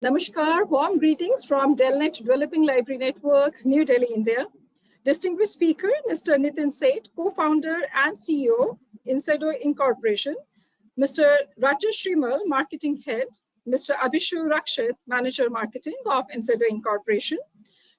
Namaskar, warm greetings from DELNET Developing Library Network, New Delhi, India. Distinguished speaker, Mr. Nitin Seth, co-founder and CEO, Incedo Incorporation. Mr. Rajesh Shrimal, marketing head. Mr. Abhishu Rakshit, manager marketing of Incedo Incorporation.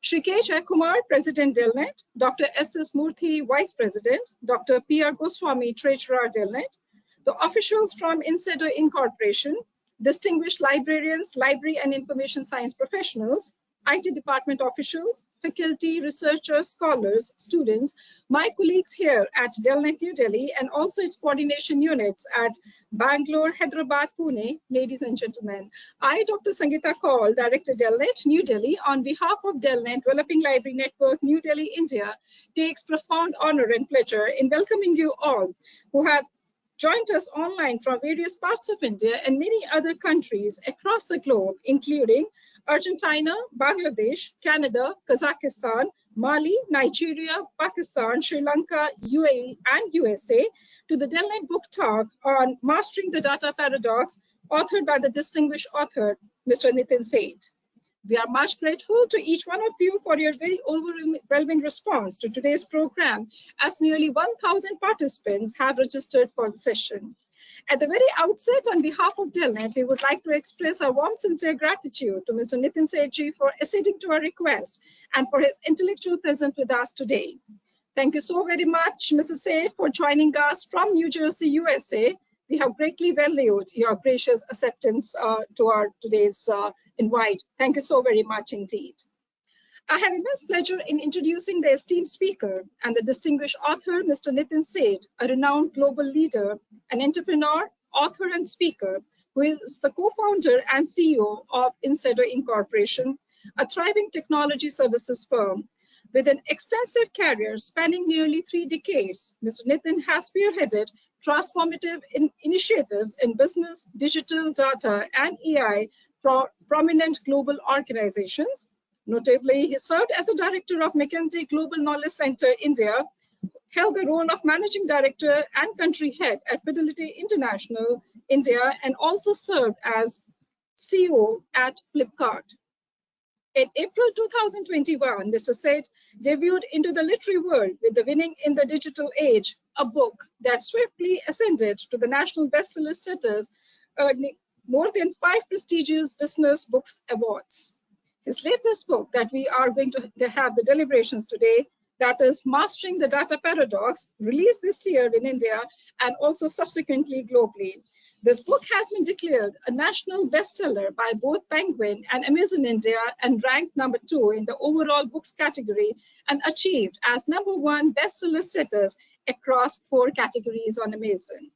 Shrikesh Kumar, President DELNET. Dr. S.S. Murthy, Vice President. Dr. P.R. Goswami, Treasurer DELNET. The officials from Incedo Incorporation, distinguished librarians, library and information science professionals, IT department officials, faculty, researchers, scholars, students, my colleagues here at DELNET New Delhi, and also its coordination units at Bangalore, Hyderabad, Pune, ladies and gentlemen. I, Dr. Sangeeta Kaul, Director DELNET New Delhi, on behalf of DELNET Developing Library Network, New Delhi, India, takes profound honor and pleasure in welcoming you all who have joined us online from various parts of India and many other countries across the globe, including Argentina, Bangladesh, Canada, Kazakhstan, Mali, Nigeria, Pakistan, Sri Lanka, UAE, and USA, to the DELNET Book Talk on Mastering the Data Paradox, authored by the distinguished author, Mr. Nitin Seth. We are much grateful to each one of you for your very overwhelming response to today's program, as nearly 1,000 participants have registered for the session. At the very outset, on behalf of DELNET, we would like to express our warm, sincere gratitude to Mr. Nitin Seth for acceding to our request and for his intellectual presence with us today. Thank you so very much, Mr. Seth, for joining us from New Jersey, USA. We have greatly valued your gracious acceptance to our today's invite. Thank you so very much indeed. I have immense pleasure in introducing the esteemed speaker and the distinguished author, Mr. Nitin Seth, a renowned global leader, an entrepreneur, author, and speaker, who is the co-founder and CEO of Incedo Incorporation, a thriving technology services firm. With an extensive career spanning nearly 3 decades, Mr. Nitin has spearheaded transformative initiatives in business, digital, data, and AI for prominent global organizations. Notably, he served as a director of McKinsey Global Knowledge Center, India, held the role of managing director and country head at Fidelity International, India, and also served as CEO at Flipkart. In April 2021, Mr. Seth debuted into the literary world with The Winning in the Digital Age, a book that swiftly ascended to the national bestseller status, earning more than 5 prestigious business books awards. His latest book that we are going to have the deliberations today, that is Mastering the Data Paradox, released this year in India and also subsequently globally. This book has been declared a national bestseller by both Penguin and Amazon India and ranked number 2 in the overall books category and achieved as number 1 bestseller status across 4 categories on Amazon.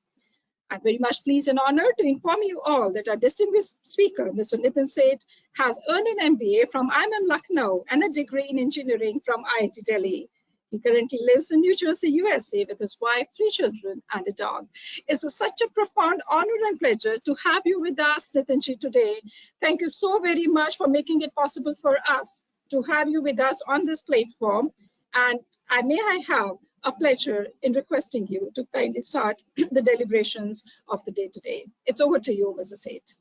I'm very much pleased and honored to inform you all that our distinguished speaker, Mr. Nitin Seth, has earned an MBA from IIM Lucknow and a degree in engineering from IIT Delhi. He currently lives in New Jersey, USA with his wife, 3 children, and a dog. It's such a profound honor and pleasure to have you with us, Nitinji, today. Thank you so very much for making it possible for us to have you with us on this platform. And may I have a pleasure in requesting you to kindly start the deliberations of the day today. It's over to you, Mr. Seth.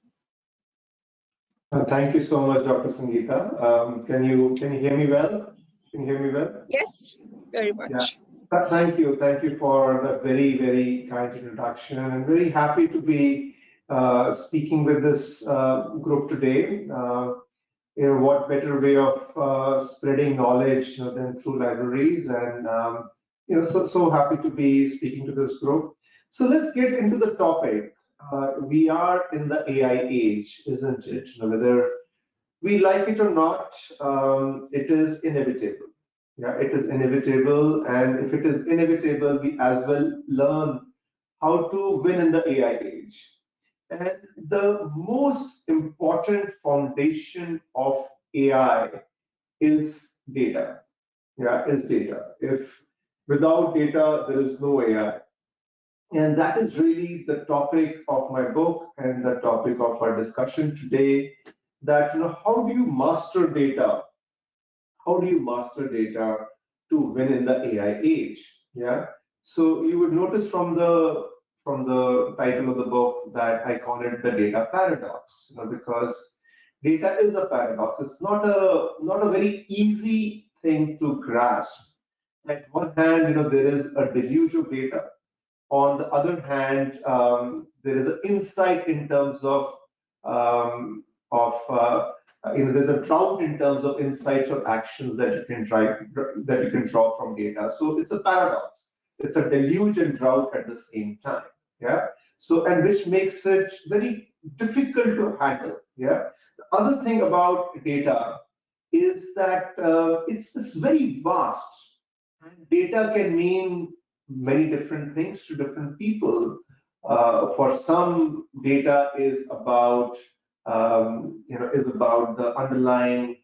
Thank you so much, Dr. Sangeeta. Can you hear me well? Can you hear me well? Yes, very much. Yeah. Thank you for the very, very kind introduction. I'm very happy to be speaking with this group today. What better way of spreading knowledge than through libraries, and so happy to be speaking to this group. So let's get into the topic. We are in the AI age, isn't it? Whether we like it or not, it is inevitable. Yeah, it is inevitable, and if it is inevitable, we as well learn how to win in the AI age. And the most important foundation of AI is data. Yeah, is data. If without data, there is no AI. And that is really the topic of my book and the topic of our discussion today, that how do you master data? How do you master data to win in the AI age? Yeah. So you would notice from the title of the book that I call it the data paradox, because data is a paradox. It's not a very easy thing to grasp. At one hand, there is a deluge of data. On the other hand, there is an insight in terms of there's a drought in terms of insights or actions that you can draw from data. So it's a paradox. It's a deluge and drought at the same time. Yeah. So and which makes it very difficult to handle. Yeah. The other thing about data is that it's very vast, and data can mean many different things to different people. For some, data is about the underlying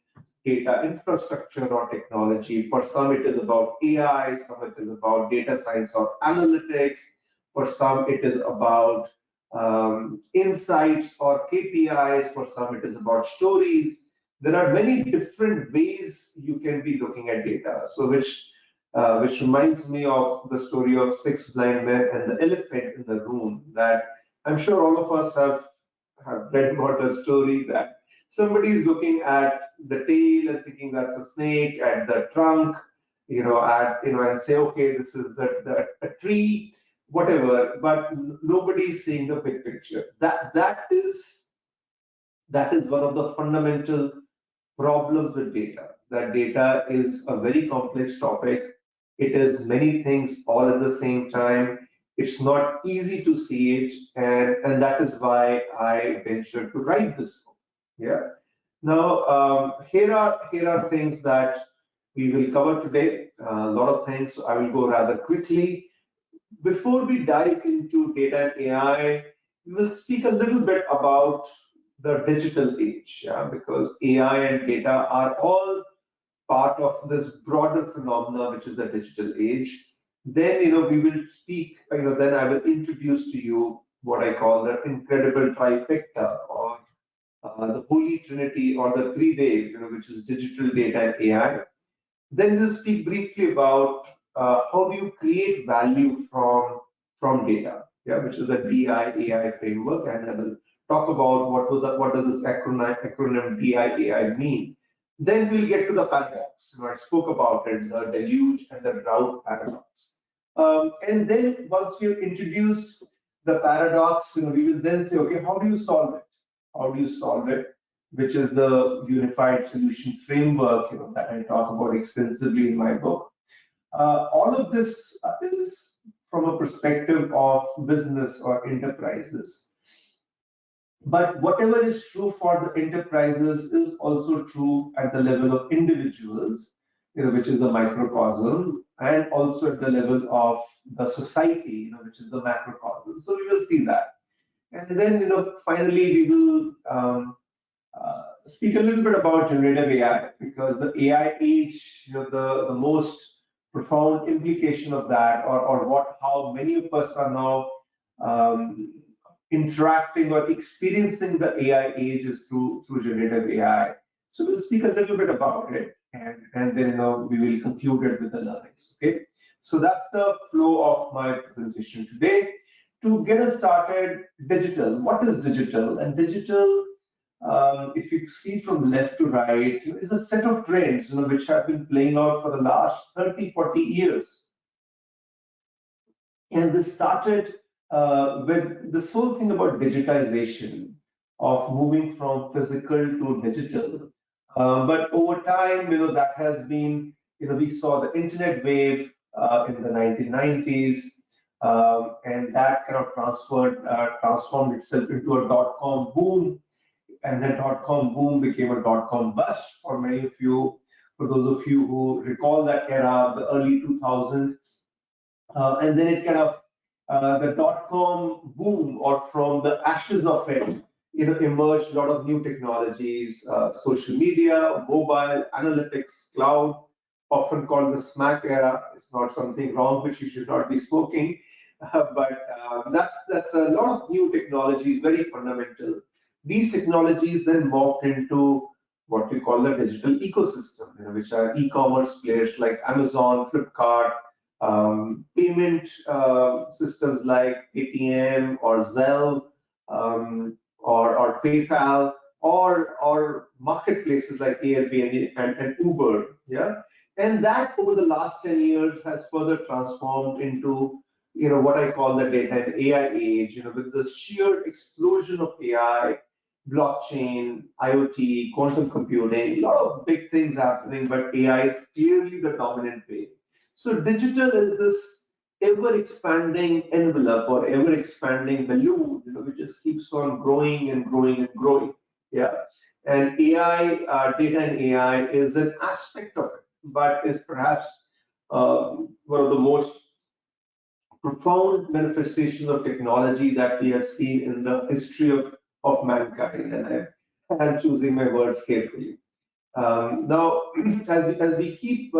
data infrastructure or technology. For some, it is about AI. Some it is about data science or analytics. For some, it is about insights or KPIs. For some, it is about stories. There are many different ways you can be looking at data. So, which reminds me of the story of six blind men and the elephant in the room. That I'm sure all of us have read about a story that somebody is looking at the tail and thinking that's a snake, at the trunk, and say, okay, this is a tree, whatever, but nobody's seeing the big picture. That is one of the fundamental problems with data. That data is a very complex topic. It is many things all at the same time. It's not easy to see it, and that is why I ventured to write this book. Yeah. Now, here are things that we will cover today. A lot of things. So I will go rather quickly. Before we dive into data and AI, we will speak a little bit about the digital age, yeah, because AI and data are all part of this broader phenomena, which is the digital age. Then, we will speak, then I will introduce to you what I call the incredible trifecta, or the holy trinity, or the three-wave, which is digital, data, and AI. Then we'll speak briefly about how do you create value from data, yeah, which is the DI/AI framework, and I will talk about what does this acronym DI/AI mean. Then we'll get to the paradox. I spoke about it, the deluge and the drought paradox. And then once we have introduced the paradox, we will then say, okay, how do you solve it? How do you solve it? Which is the unified solution framework, that I talk about extensively in my book. All of this is from a perspective of business or enterprises. But whatever is true for the enterprises is also true at the level of individuals, which is the microcosm, and also at the level of the society, which is the macrocosm. So we will see that. And then, finally, we will speak a little bit about generative AI, because the AI age, the most profound implication of that, or how many of us are now interacting or experiencing the AI age is through generative AI. So we'll speak a little bit about it, and then we will conclude it with the learnings. Okay. So that's the flow of my presentation today. To get us started, digital. What is digital? And digital, if you see from left to right, is a set of trends which have been playing out for the last 30, 40 years. And this started with this whole thing about digitization, of moving from physical to digital. But over time, that has been, we saw the internet wave in the 1990s, and that kind of transformed itself into a dot-com boom. And then dot-com boom became a dot-com bust for many of you. For those of you who recall that era, the early 2000s, and then it kind of the dot-com boom, or from the ashes of it, emerged a lot of new technologies, social media, mobile, analytics, cloud, often called the smack era. It's not something wrong which you should not be smoking, but that's a lot of new technologies, very fundamental. These technologies then morphed into what we call the digital ecosystem, which are e-commerce players like Amazon, Flipkart, payment systems like ATM or Zelle, or PayPal, or marketplaces like Airbnb and Uber, yeah. And that over the last 10 years has further transformed into what I call the data and AI age. With the sheer explosion of AI, blockchain, IoT, quantum computing, a lot of big things happening, but AI is clearly the dominant way. So digital is this ever expanding envelope or ever expanding balloon, which just keeps on growing and growing and growing. Yeah. And AI, data and AI is an aspect of it, but is perhaps one of the most profound manifestations of technology that we have seen in the history of mankind. And I'm choosing my words carefully. Now, as we keep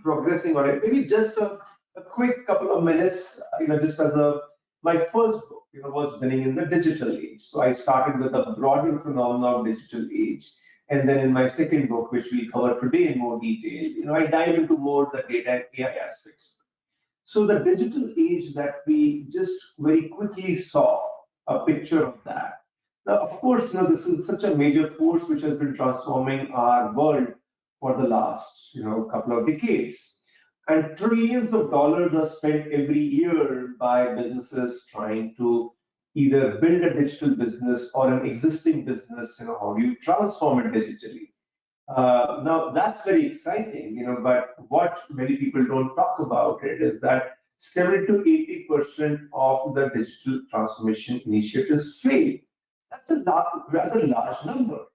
progressing on it, maybe just a quick couple of minutes, just as my first book, was Winning in the Digital Age. So I started with a broader phenomena of digital age, and then in my second book, which we cover today in more detail, I dive into more the data and AI aspects. So the digital age that we just very quickly saw a picture of that. Now, of course, this is such a major force which has been transforming our world for the last, couple of decades. And trillions of dollars are spent every year by businesses trying to either build a digital business or an existing business. How do you transform it digitally? Now that's very exciting, but what many people don't talk about it is that 70 to 80% of the digital transformation initiatives fail. That's a rather large number.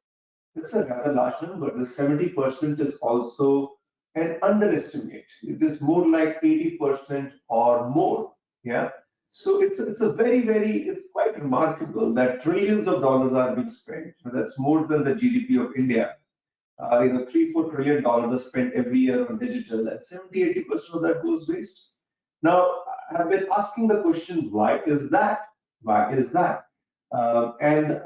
It's a rather large number. The 70% is also an underestimate. It is more like 80% or more. Yeah. So it's a it's quite remarkable that trillions of dollars are being spent. That's more than the GDP of India. 3-4 trillion dollars are spent every year on digital, and 70-80% of that goes waste. Now, I've been asking the question, why is that? Why is that? And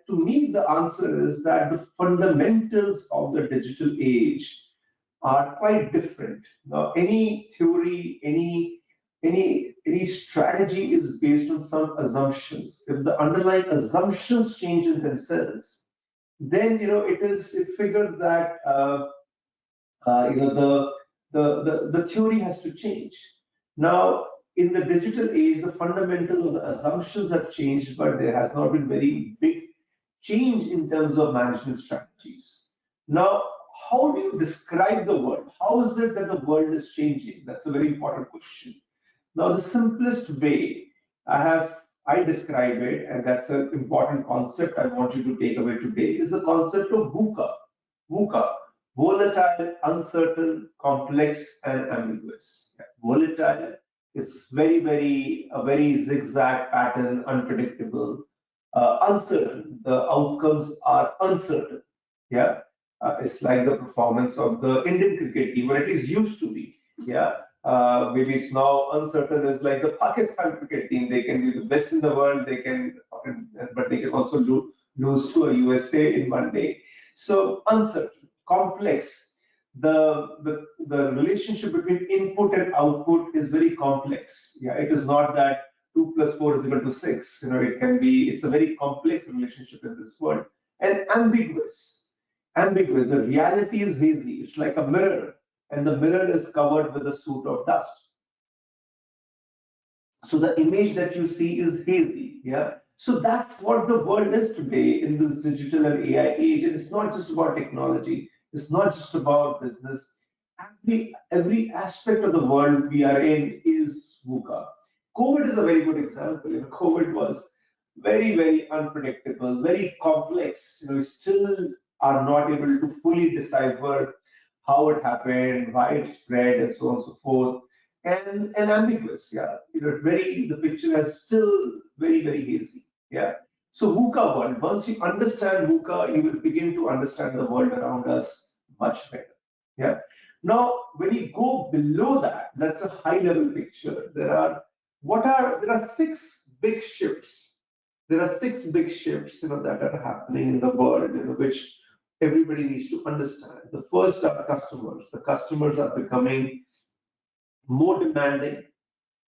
to me, the answer is that the fundamentals of the digital age are quite different. Now, any theory, any strategy is based on some assumptions. If the underlying assumptions change in themselves, then it figures that the theory has to change. Now, in the digital age, the fundamentals of the assumptions have changed, but there has not been very big change in terms of management strategies. Now, how do you describe the world? How is it that the world is changing? That's a very important question. Now, the simplest way I describe it, and that's an important concept I want you to take away today, is the concept of VUCA. VUCA, volatile, uncertain, complex, and ambiguous. Yeah. Volatile, it's a very zigzag pattern, unpredictable. Uncertain, the outcomes are uncertain. Yeah, it's like the performance of the Indian cricket team, or at least used to be. Yeah, maybe it's now uncertain as like the Pakistan cricket team. They can be the best in the world. But they can also lose to a USA in one day. So uncertain, complex. The relationship between input and output is very complex. Yeah, it is not that 2 + 4 is equal to 6. It can be. It's a very complex relationship in this world, and ambiguous. Ambiguous. The reality is hazy. It's like a mirror, and the mirror is covered with a soot of dust. So the image that you see is hazy. Yeah. So that's what the world is today in this digital and AI age. And it's not just about technology. It's not just about business. Every aspect of the world we are in is VUCA. COVID is a very good example. COVID was very, very unpredictable, very complex. We still are not able to fully decipher how it happened, why it spread, and so on and so forth. And ambiguous, yeah. The picture is still very, very hazy. Yeah. So VUCA world, once you understand VUCA, you will begin to understand the world around us much better. Yeah. Now, when you go below that, that's a high level picture. There are 6 big shifts. There are 6 big shifts, that are happening in the world, which everybody needs to understand. The first are customers. The customers are becoming more demanding.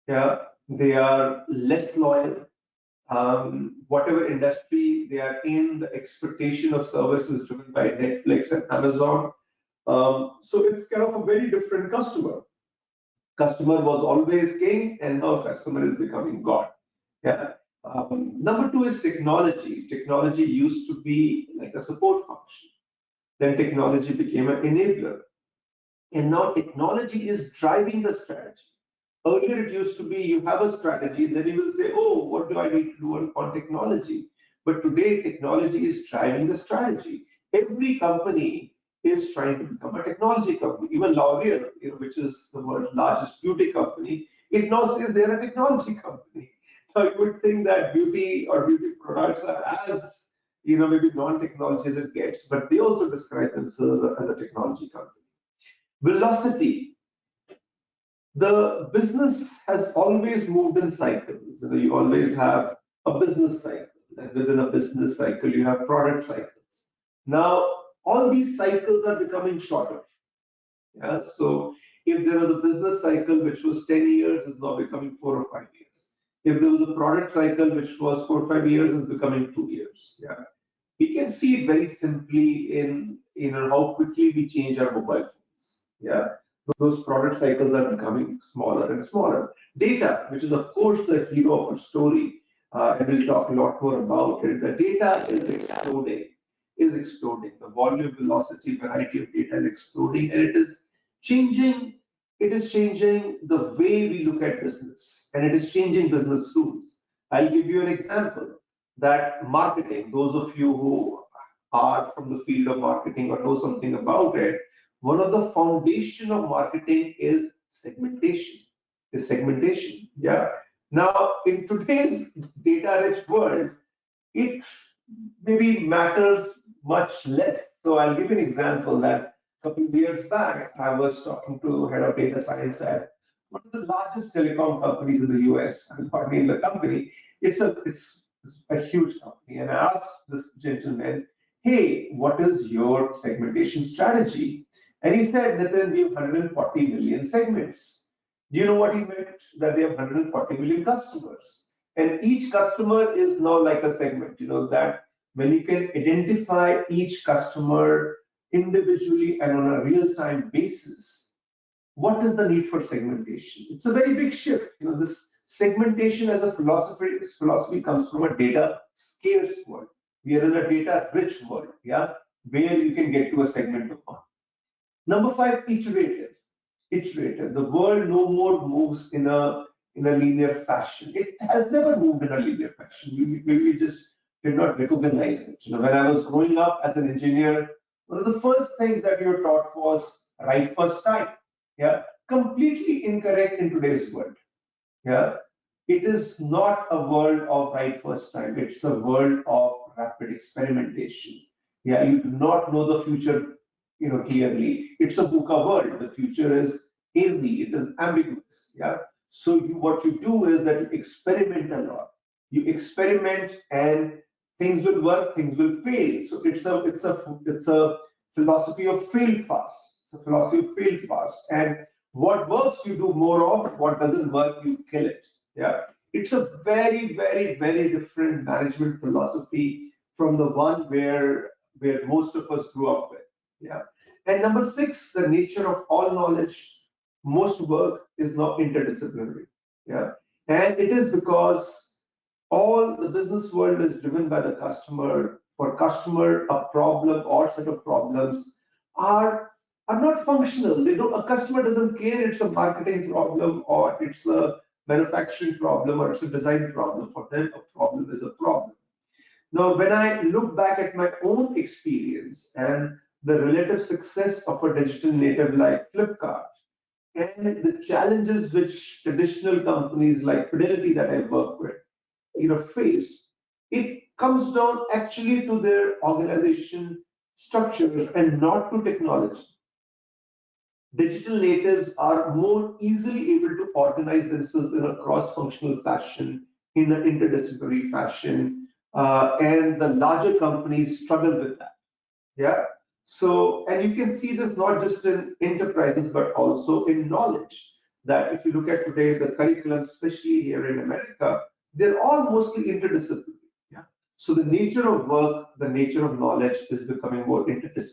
Yeah, they are less loyal. whatever industry they are in, the expectation of service is driven by Netflix and Amazon. So it's kind of a very different customer. Customer was always king, and now customer is becoming God. Yeah. Number two is technology. Technology used to be like a support function. Then technology became an enabler. And now technology is driving the strategy. Earlier, it used to be you have a strategy, then you will say, oh, what do I need to do on technology? But today, technology is driving the strategy. Every company is trying to become a technology company. Even L'Oreal, which is the world's largest beauty company, it now says they're a technology company. Now, you would think that beauty or beauty products are as maybe non-technology as it gets, but they also describe themselves as a technology company. Velocity. The business has always moved in cycles. You always have a business cycle, and within a business cycle, you have product cycles. Now, all these cycles are becoming shorter. Yeah? So, if there was a business cycle which was 10 years, it's now becoming 4 or 5 years. If there was a product cycle which was 4 or 5 years, it's becoming 2 years. Yeah? We can see it very simply in how quickly we change our mobile phones. Yeah, those product cycles are becoming smaller and smaller. Data, which is of course the hero of our story, and we'll talk a lot more about it. The data is exploding. The volume, velocity, variety of data is exploding, and it is changing. It is changing the way we look at business, and it is changing business rules. I'll give you an example. That marketing, those of you who are from the field of marketing or know something about it, one of the foundation of marketing is segmentation. Yeah. Now, in today's data-rich world, it maybe matters much less. So I'll give you an example that a couple of years back, I was talking to head of data science at one of the largest telecom companies in the US. I will not name the company. It's a huge company. And I asked this gentleman, hey, what is your segmentation strategy? And he said, Nitin, we have 140 million segments. Do you know what he meant? That they have 140 million customers. And each customer is now like a segment, that when you can identify each customer individually and on a real-time basis, what is the need for segmentation? It's a very big shift. This segmentation as a philosophy comes from a data scarce world. We are in a data rich world, yeah, where you can get to a segment of one. Number 5, iterative. The world no more moves in a linear fashion. It has never moved in a linear fashion. We just did not recognize it. When I was growing up as an engineer, one of the first things that we were taught was right first time. Yeah, completely incorrect in today's world. Yeah, it is not a world of right first time. It's a world of rapid experimentation. Yeah, you do not know the future, clearly. It's a VUCA world. The future is hazy. It is ambiguous. Yeah. So what you do is that you experiment a lot. You experiment, and things will work. Things will fail. So it's a philosophy of fail fast. It's a philosophy of fail fast. And what works, you do more of. What doesn't work, you kill it. Yeah. It's a very, very, very different management philosophy from the one where most of us grew up with. Yeah. And number 6, the nature of all knowledge. Most work is now interdisciplinary. Yeah. And it is because all the business world is driven by the customer. For customer, a problem or set of problems are not functional. A customer doesn't care it's a marketing problem or it's a manufacturing problem or it's a design problem. For them, a problem is a problem. Now, when I look back at my own experience and the relative success of a digital native like Flipkart and the challenges which traditional companies like Fidelity that I work with, faced, it comes down actually to their organization structures and not to technology. Digital natives are more easily able to organize themselves in a cross-functional fashion, in an interdisciplinary fashion, and the larger companies struggle with that. Yeah. So, and you can see this not just in enterprises, but also in knowledge. That if you look at today, the curriculum, especially here in America, they're all mostly interdisciplinary. Yeah. So the nature of work, the nature of knowledge is becoming more interdisciplinary.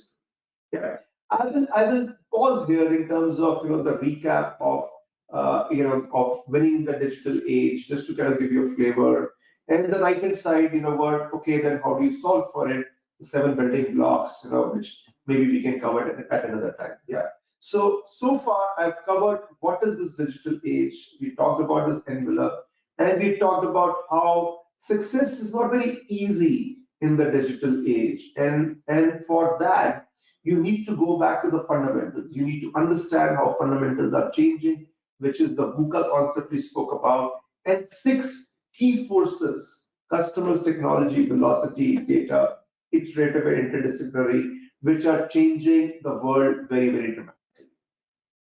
Yeah. I will pause here in terms of the recap of of winning in the digital age, just to kind of give you a flavor. And the right hand side, what, okay, then how do you solve for it? The seven building blocks, which maybe we can cover at another time. Yeah. So far I've covered what is this digital age. We talked about this envelope, and we talked about how success is not very easy in the digital age. And for that, you need to go back to the fundamentals. You need to understand how fundamentals are changing, which is the VUCA concept we spoke about, and six key forces: customers, technology, velocity, data, iterative, and interdisciplinary, which are changing the world very, very dramatically.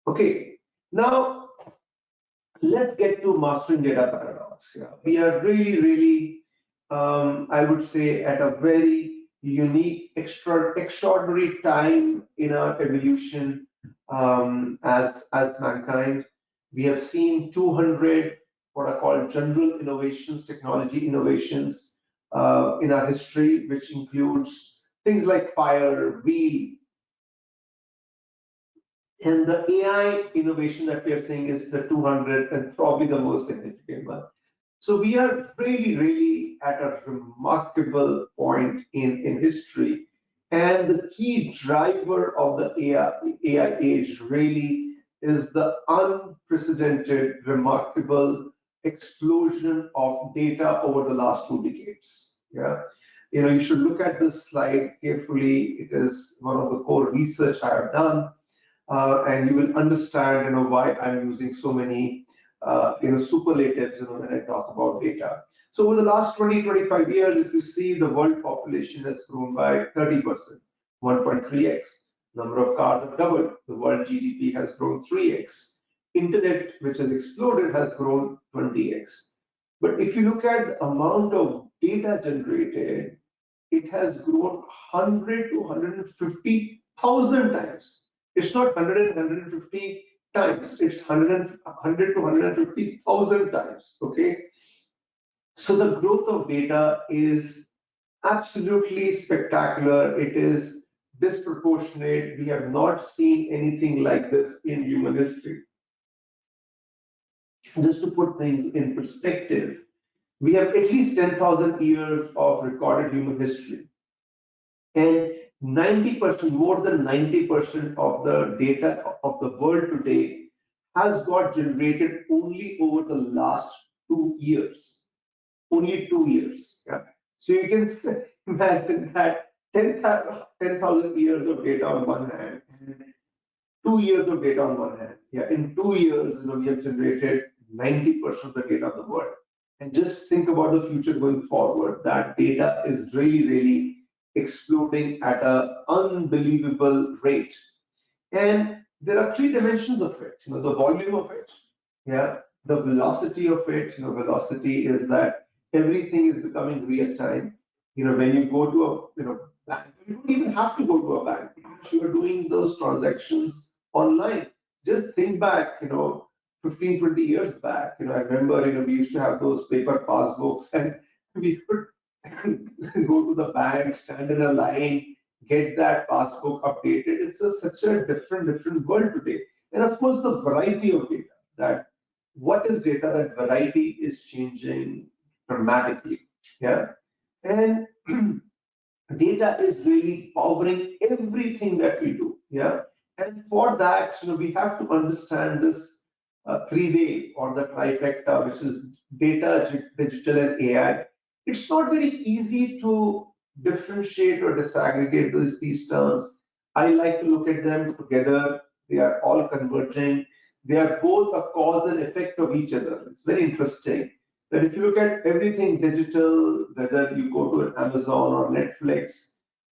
Okay, now let's get to mastering data paradox. Yeah, we are really, really, I would say, at a very unique, extraordinary time in our evolution as mankind. We have seen 200 what are called general innovations, technology innovations in our history, which includes things like fire, wheel, and the AI innovation that we are seeing is the 200th and probably the most significant one. So we are really, really at a remarkable point in history. And the key driver of the AI age really is the unprecedented, remarkable explosion of data over the last 2 decades. Yeah. You should look at this slide carefully. It is one of the core research I have done, and you will understand, why I'm using so many, superlatives, when I talk about data. So over the last 20, 25 years, if you see, the world population has grown by 30%, 1.3x. Number of cars have doubled. The world GDP has grown 3x. Internet, which has exploded, has grown 20x. But if you look at the amount of data generated, it has grown 100 to 150,000 times. It's not 100 and 150 times, it's 100 to 150,000 times. Okay. So the growth of data is absolutely spectacular. It is disproportionate. We have not seen anything like this in human history. Just to put things in perspective, we have at least 10,000 years of recorded human history. And 90%, more than 90% of the data of the world today has got generated only over the last 2 years. Only 2 years. Yeah. So you can imagine that 10,000 years of data on one hand, and 2 years of data on one hand. Yeah, in 2 years, we have generated 90% of the data of the world. And just think about the future going forward. That data is really, really exploding at an unbelievable rate. And there are three dimensions of it. The volume of it, yeah, the velocity of it. Velocity is that everything is becoming real time. When you go to a bank, you don't even have to go to a bank. You are doing those transactions online. Just think back, 15, 20 years back. I remember, we used to have those paper passbooks, and we could go to the bank, stand in a line, get that passbook updated. It's such a different world today. And of course, the variety of data. That what is data? That variety is changing dramatically. Yeah, and data is really powering everything that we do. Yeah, and for that, we have to understand this three-way or the trifecta, which is data, digital, and AI. It's not very easy to differentiate or disaggregate these terms. I like to look at them together. They are all converging. They are both a cause and effect of each other. It's very interesting that if you look at everything digital, whether you go to an Amazon or Netflix,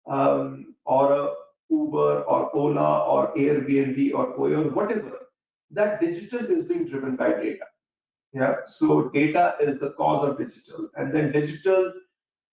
or a Uber or Ola or Airbnb or Oyo, whatever, that digital is being driven by data. Yeah, so data is the cause of digital, and then digital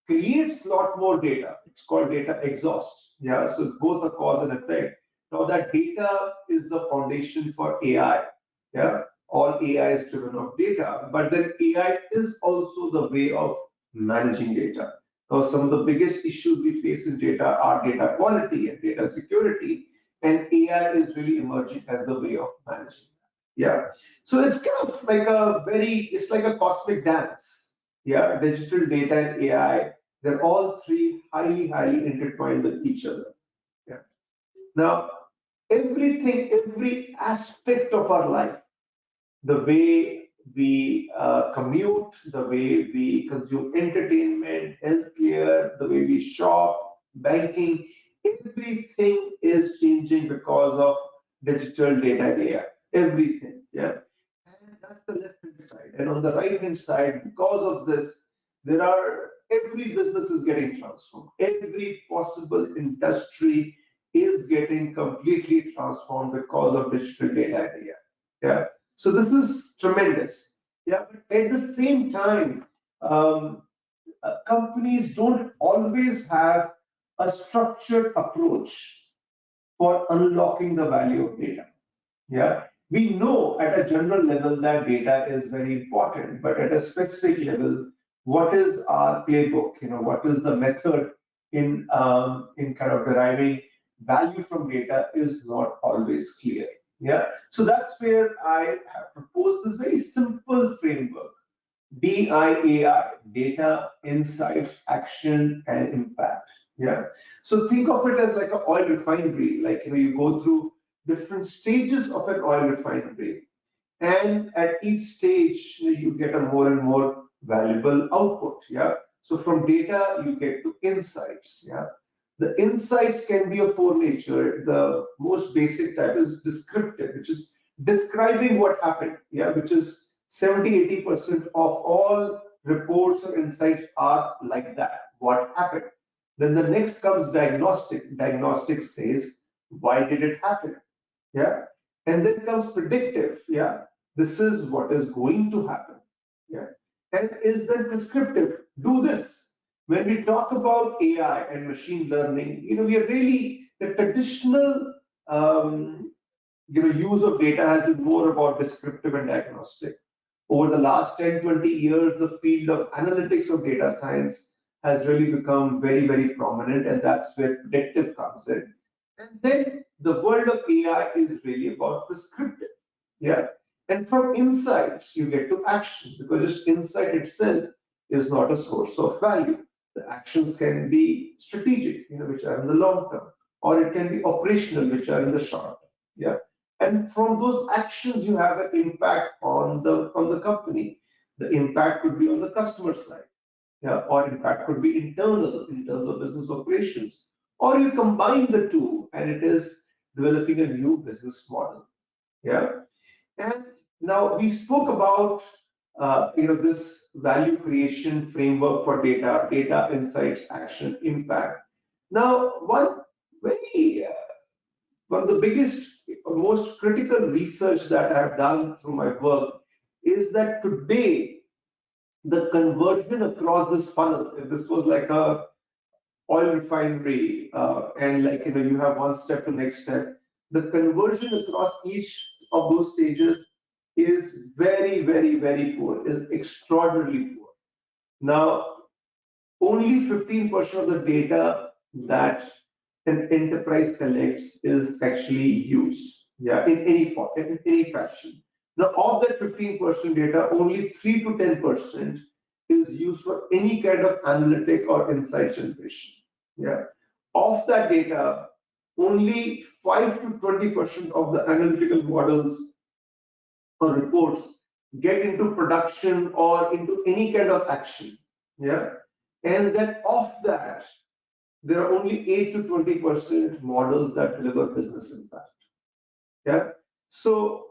creates a lot more data. It's called data exhaust. Yeah, so it's both a cause and effect. Now that data is the foundation for AI. Yeah, all AI is driven off data, but then AI is also the way of managing data. Now, some of the biggest issues we face in data are data quality and data security, and AI is really emerging as the way of managing that. Yeah. So it's kind of like it's like a cosmic dance. Yeah, digital data and AI, they're all three highly intertwined with each other. Yeah. Now, every aspect of our life, the way we commute, the way we consume entertainment, healthcare, the way we shop, banking, everything is changing because of digital data and AI. Everything, yeah. And that's the left hand side. And on the right hand side, because of this, every business is getting transformed. Every possible industry is getting completely transformed because of digital data and AI. Yeah. So this is tremendous. Yeah. But at the same time, um, companies don't always have a structured approach for unlocking the value of data. Yeah, we know at a general level that data is very important, but at a specific level, what is our playbook? What is the method in kind of deriving value from data is not always clear. Yeah, so that's where I have proposed this very simple framework: DIAI, data, insights, action, and impact. Yeah. So think of it as like an oil refinery. Like you go through different stages of an oil refinery, and at each stage you get a more and more valuable output. Yeah. So from data you get to insights. Yeah. The insights can be of four nature. The most basic type is descriptive, which is describing what happened. Yeah, which is 70-80% of all reports or insights are like that. What happened? Then the next comes diagnostic. Diagnostic says, why did it happen? Yeah. And then comes predictive. Yeah. This is what is going to happen. Yeah. And is then prescriptive. Do this. When we talk about AI and machine learning, we are really the traditional use of data has been more about descriptive and diagnostic. Over the last 10-20 years, the field of analytics of data science has really become very prominent, and that's where predictive comes in. And then the world of AI is really about prescriptive. Yeah. And from insights, you get to actions, because just insight itself is not a source of value. The actions can be strategic, which are in the long term, or it can be operational, which are in the short term. Yeah. And from those actions, you have an impact on the company. The impact could be on the customer side, yeah, or impact could be internal in terms of business operations, or you combine the two, and it is developing a new business model. Yeah. And now we spoke about this value creation framework for data, data insights, action, impact. Now, one of the biggest, most critical research that I have done through my work is that today the conversion across this funnel, if this was like a oil refinery, and like you have one step to next step, the conversion across each of those stages is very poor, is extraordinarily poor. Now, only 15% of the data that an enterprise collects is actually used, yeah, in any form, in any fashion. Now, of that 15% data, only 3 to 10% is used for any kind of analytic or insight generation. Yeah. Of that data, only 5 to 20% of the analytical models or reports get into production or into any kind of action. Yeah. And then of that, there are only 8 to 20% models that deliver business impact. Yeah. So,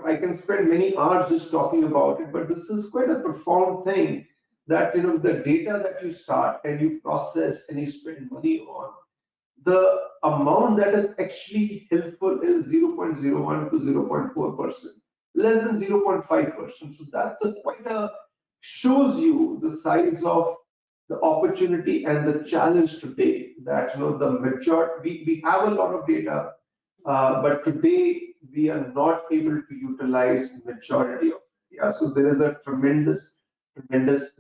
I can spend many hours just talking about it, but this is quite a profound thing that, the data that you start and you process and you spend money on, the amount that is actually helpful is 0.01 to 0.4%, less than 0.5%. So that's quite a, shows you the size of the opportunity and the challenge today, that the majority, we have a lot of data, but today we are not able to utilize majority of it. Yeah, so there is a tremendous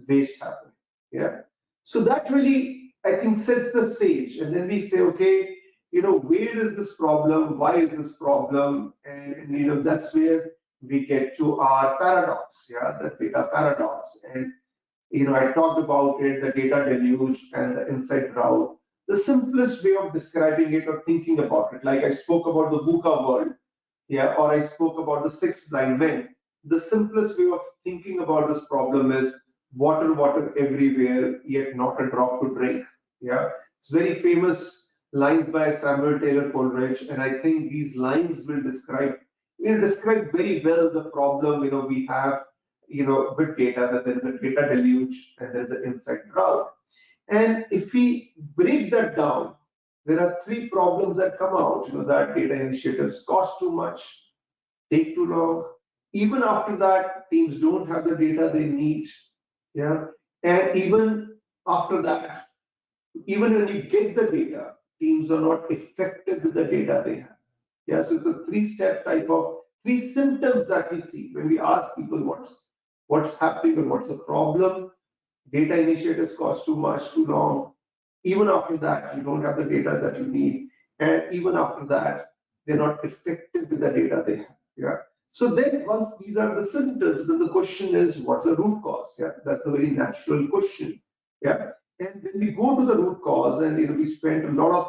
waste happening. Yeah, so that really, I think, sets the stage, and then we say, okay, where is this problem? Why is this problem? And that's where we get to our paradox. Yeah, the data paradox. And I talked about it, the data deluge and the inside route. The simplest way of describing it or thinking about it, like I spoke about the VUCA world, yeah, or I spoke about the six blind men. The simplest way of thinking about this problem is water, water everywhere, yet not a drop to drink. Yeah, it's very famous lines by Samuel Taylor Coleridge, and I think these lines will describe very well the problem we have with data, that there is a data deluge and there is an inside drought. And if we break that down, there are three problems that come out. That data initiatives cost too much, take too long. Even after that, teams don't have the data they need. Yeah, and even after that, even when you get the data, teams are not effective with the data they have. Yeah, so it's a three-step type of three symptoms that we see when we ask people what's happening and what's the problem. Data initiatives cost too much, too long. Even after that, you don't have the data that you need, and even after that, they're not effective with the data they have. Yeah. So then, once these are the symptoms, then the question is, what's the root cause? Yeah, that's a very natural question. Yeah. And when we go to the root cause, and we spend a lot of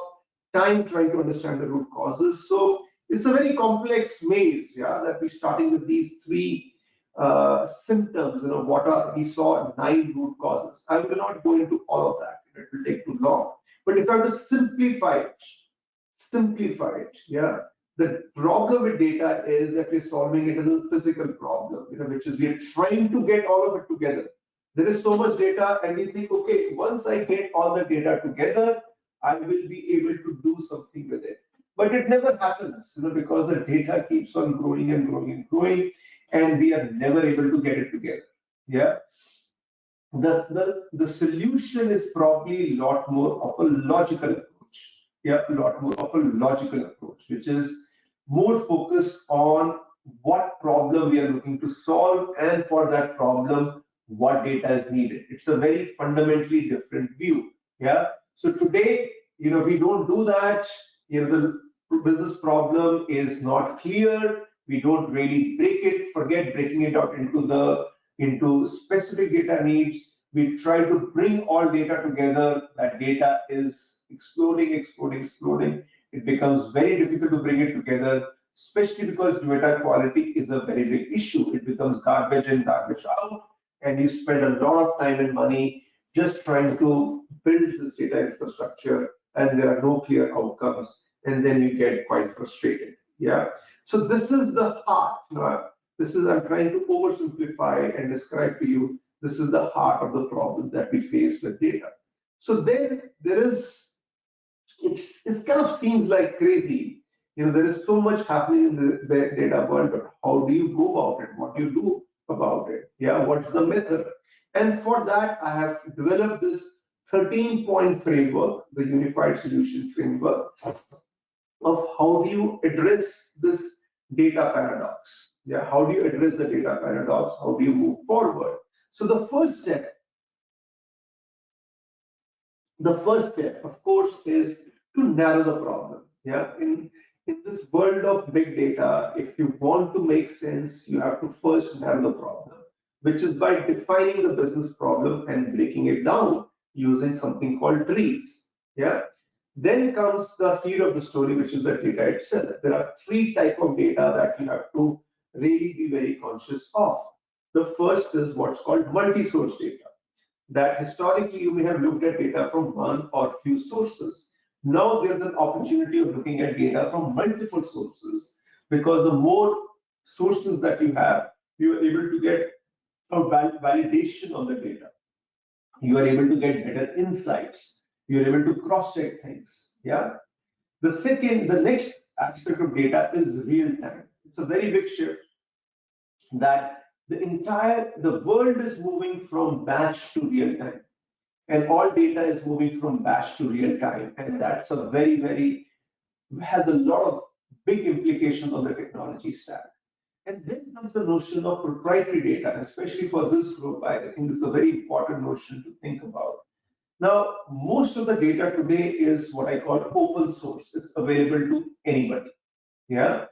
time trying to understand the root causes. So it's a very complex maze, yeah, that we're starting with these three symptoms. We saw 9 root causes. I will not go into all of that. It will take too long. But if I were to simplify it, yeah. The problem with data is that we're solving it as a physical problem, which is we are trying to get all of it together. There is so much data, and we think, okay, once I get all the data together, I will be able to do something with it. But it never happens, because the data keeps on growing and growing and growing, and we are never able to get it together. Yeah. The solution is probably a lot more of a logical approach. Yeah, a lot more of a logical approach, which is more focused on what problem we are looking to solve, and for that problem, what data is needed. It's a very fundamentally different view. Yeah. So today, we don't do that. The business problem is not clear. We don't really forget breaking it out into specific data needs. We try to bring all data together. That data is exploding. It becomes very difficult to bring it together, especially because data quality is a very big issue. It becomes garbage in, garbage out, and you spend a lot of time and money just trying to build this data infrastructure, and there are no clear outcomes, and then you get quite frustrated. Yeah. So this is the heart. I'm trying to oversimplify and describe to you. This is the heart of the problem that we face with data. So then there is, it kind of seems like crazy. There is so much happening in the data world, but how do you go about it? What do you do about it? Yeah, what's the method? And for that, I have developed this 13-point framework, the Unified Solution Framework, of how do you address this data paradox? Yeah, how do you address the data paradox? How do you move forward? So the first step, of course, is to narrow the problem. Yeah, in this world of big data, if you want to make sense, you have to first narrow the problem, which is by defining the business problem and breaking it down using something called trees. Yeah. Then comes the hero of the story, which is the data itself. There are 3 types of data that you have to really be very conscious of. The first is what's called multi-source data, that historically you may have looked at data from one or few sources. Now there's an opportunity of looking at data from multiple sources, because the more sources that you have, you are able to get a validation on the data. You are able to get better insights. You're able to cross-check things. Yeah. The next aspect of data is real time. It's a very big shift, that the world is moving from batch to real time, and all data is moving from batch to real time, and that's a very, very, has a lot of big implications on the technology stack. And then comes the notion of proprietary data, and especially for this group, I think this is a very important notion to think about. Now, most of the data today is what I call open source. It's available to anybody. Yeah,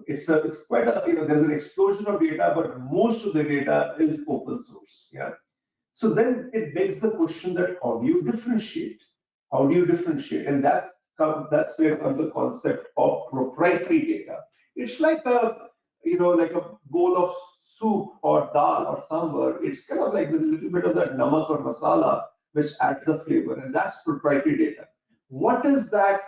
it's quite a there's an explosion of data, but most of the data is open source. Yeah, so then it begs the question that how do you differentiate? How do you differentiate? And that's where comes the concept of proprietary data. It's like a like a bowl of soup or dal or sambar. It's kind of like a little bit of that namak or masala which adds the flavor, and that's proprietary data. What is that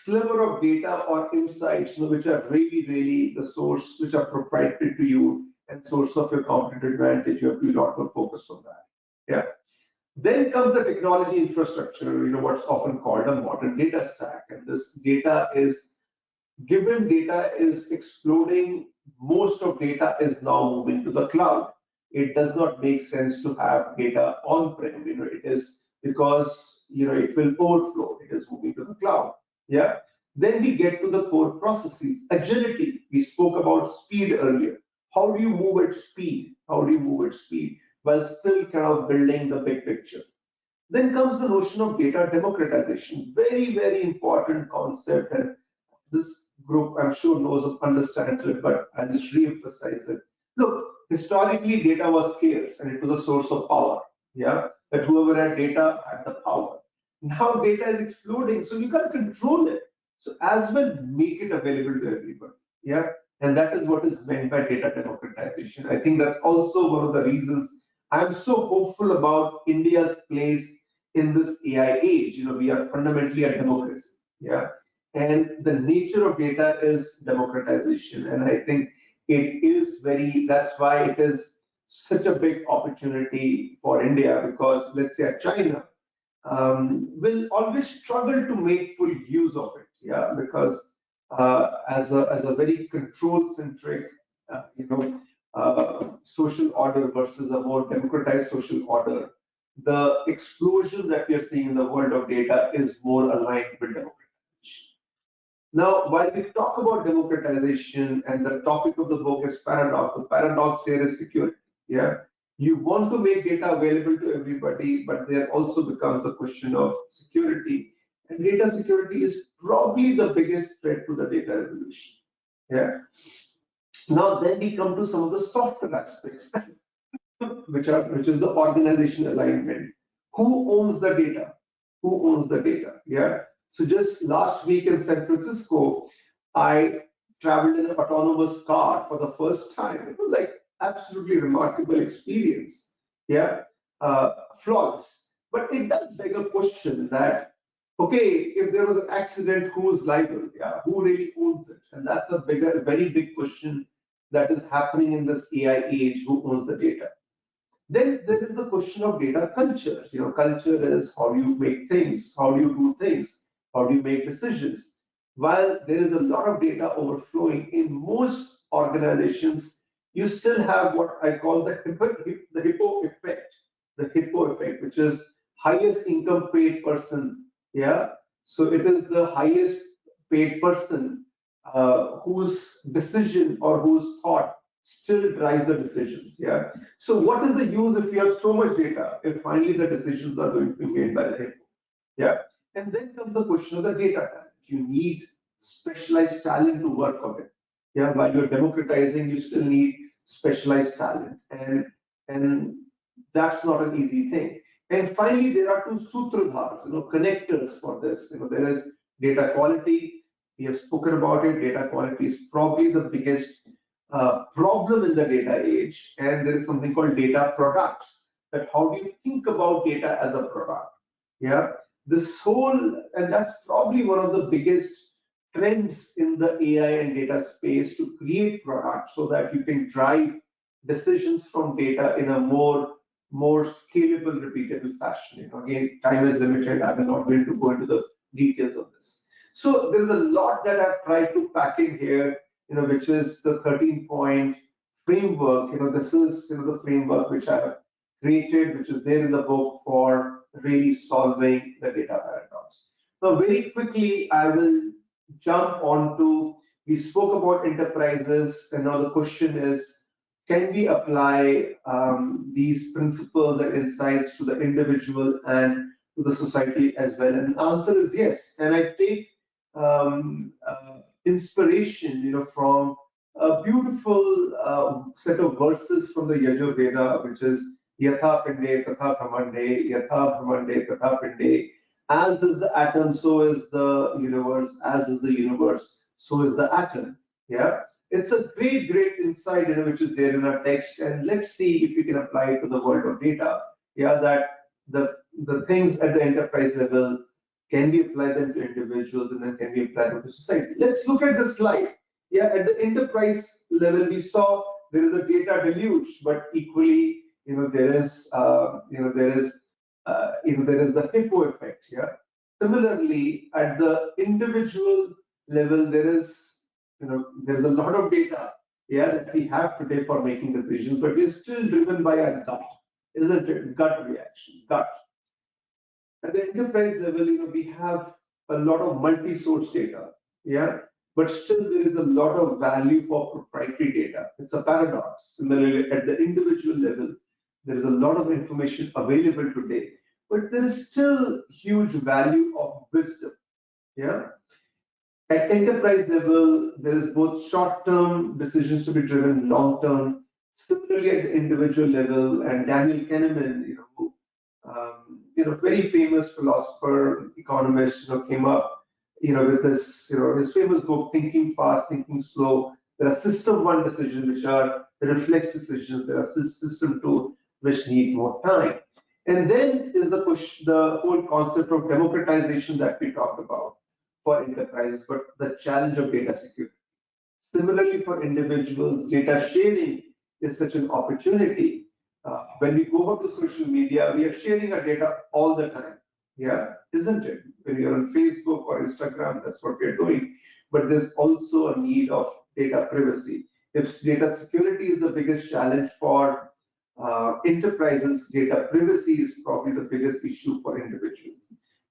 sliver of data or insights which are really the source, which are proprietary to you and source of your competitive advantage? You have to be a lot more focused on that. Yeah. Then comes the technology infrastructure, what's often called a modern data stack. And this data is, given data is exploding, most of data is now moving to the cloud. It does not make sense to have data on-prem. It is because it will overflow. It is moving to the cloud. Yeah. Then we get to the core processes. Agility. We spoke about speed earlier. How do you move at speed? How do you move at speed while still kind of building the big picture? Then comes the notion of data democratization. Very important concept, and this group I'm sure knows understands it, but I'll just re-emphasize it. Look, historically data was scarce and it was a source of power. Yeah, that whoever had data had the power. Now data is exploding, so you can't control it. So as well, make it available to everybody. Yeah, and that is what is meant by data democratization. I think that's also one of the reasons I'm so hopeful about India's place in this AI age. We are fundamentally a democracy. Yeah, and the nature of data is democratization, and I think it is that's why it is such a big opportunity for India, because let's say China will always struggle to make full use of it. Yeah, because as a very control centric social order versus a more democratized social order, the explosion that we are seeing in the world of data is more aligned with democratization. Now, while we talk about democratization and the topic of the book is paradox, the paradox here is security. Yeah, you want to make data available to everybody, but there also becomes a question of security. And data security is probably the biggest threat to the data revolution. Yeah. Now, then we come to some of the softer aspects, which is the organizational alignment. Who owns the data? Who owns the data? Yeah. So just last week in San Francisco, I traveled in an autonomous car for the first time. It was like absolutely remarkable experience. Yeah, flawless. But it does beg a question that, okay, if there was an accident, who's liable? Yeah, who really owns it? And that's a very big question that is happening in this AI age. Who owns the data? Then there is the question of data culture. Culture is how you make things, how do you do things, how do you make decisions. While there is a lot of data overflowing in most organizations, you still have what I call the hippo effect, which is highest income paid person. Yeah, so it is the highest paid person whose decision or whose thought still drive the decisions. Yeah. So what is the use if you have so much data, if finally the decisions are going to be made by the hippo? Yeah. And then comes the question of the data talent. You need specialized talent to work on it. Yeah. While you're democratizing, you still need specialized talent, and that's not an easy thing. And finally, there are two sutradhars, connectors for this. There is data quality. We have spoken about it. Data quality is probably the biggest problem in the data age, and there is something called data products. That how do you think about data as a product? Yeah, this whole, and that's probably one of the biggest trends in the AI and data space, to create products so that you can drive decisions from data in a more scalable, repeatable fashion. Again, time is limited. I will not be able to go into the details of this. So there is a lot that I've tried to pack in here, which is the 13-point framework. This is the framework which I have created, which is there in the book for really solving the data paradox. Now, very quickly, I will jump onto, we spoke about enterprises, and now the question is, can we apply these principles and insights to the individual and to the society as well? And the answer is yes. And I take inspiration, from a beautiful set of verses from the Yajurveda, which is Yatha Pinde Tatha Brahmande, Yatha Brahmande Tatha Pinde. As is the atom, so is the universe. As is the universe, so is the atom. Yeah, it's a great, great insight, which is there in our text. And let's see if we can apply it to the world of data. Yeah, that the things at the enterprise level, can we apply them to individuals, and then can we apply them to society? Let's look at the slide. Yeah, at the enterprise level, we saw there is a data deluge, but equally, there is, there is the hippo effect. Yeah. Similarly, at the individual level, there's a lot of data, yeah, that we have today for making decisions, but we're still driven by our gut, isn't it? Gut reaction, gut. At the enterprise level, we have a lot of multi-source data, yeah, but still there is a lot of value for proprietary data. It's a paradox. Similarly, at the individual level, there is a lot of information available today, but there is still huge value of wisdom, yeah. At enterprise level, there is both short-term decisions to be driven, long-term. Similarly, at the individual level, and Daniel Kahneman, very famous philosopher, economist, came up, with this, his famous book, Thinking Fast, Thinking Slow. There are system one decisions, which are the reflex decisions. There are system two, which need more time. And then is the whole concept of democratization that we talked about for enterprises, but the challenge of data security. Similarly, for individuals, data sharing is such an opportunity. When we go out to social media, we are sharing our data all the time. Yeah, isn't it? When you're on Facebook or Instagram, that's what we're doing. But there's also a need of data privacy. If data security is the biggest challenge for enterprises, data privacy is probably the biggest issue for individuals.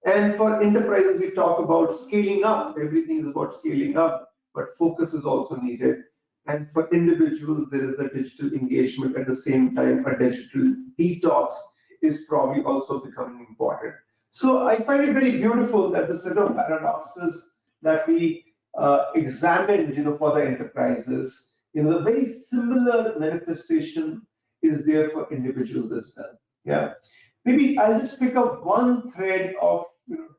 And for enterprises, we talk about scaling up. Everything is about scaling up, but focus is also needed. And for individuals, there is the digital engagement at the same time. A digital detox is probably also becoming important. So I find it very beautiful that the set of paradoxes that we examined, for the enterprises, the very similar manifestation is there for individuals as well. Yeah. Maybe I'll just pick up one thread of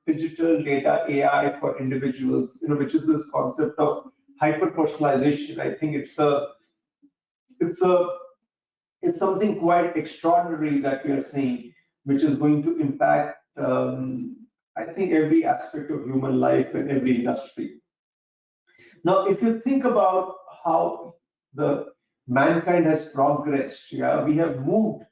digital data AI for individuals, which is this concept of hyper personalization. I think it's a it's something quite extraordinary that we are seeing, which is going to impact I think every aspect of human life and every industry. Now, if you think about how the mankind has progressed, yeah, we have moved,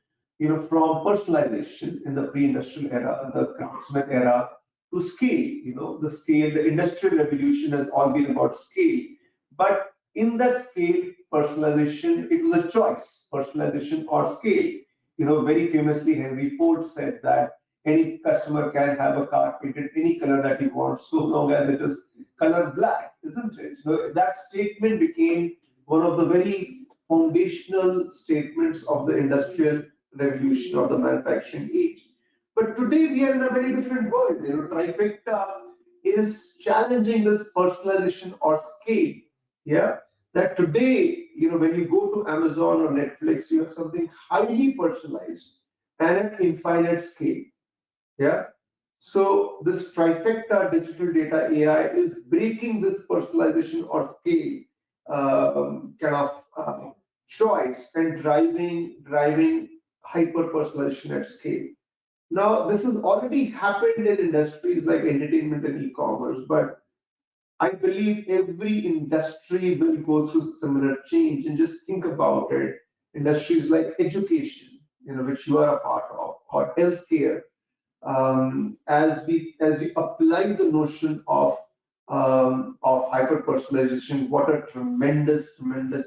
from personalization in the pre-industrial era, the craftsman era, to scale. The scale, the industrial revolution has all been about scale. But in that scale, personalization, it was a choice, personalization or scale. Very famously, Henry Ford said that any customer can have a car painted any color that he wants, so long as it is color black, isn't it? That statement became one of the very foundational statements of the industrial revolution or the manufacturing age. But today we are in a very different world. Trifecta is challenging this personalization or scale. Yeah, that today, when you go to Amazon or Netflix, you have something highly personalized and at infinite scale. Yeah. So this trifecta, digital data AI, is breaking this personalization or scale kind of choice and driving hyper personalization at scale. Now, this has already happened in industries like entertainment and e-commerce, but I believe every industry will go through similar change. And just think about it: industries like education, which you are a part of, or healthcare, as we apply the notion of hyper personalization, what a tremendous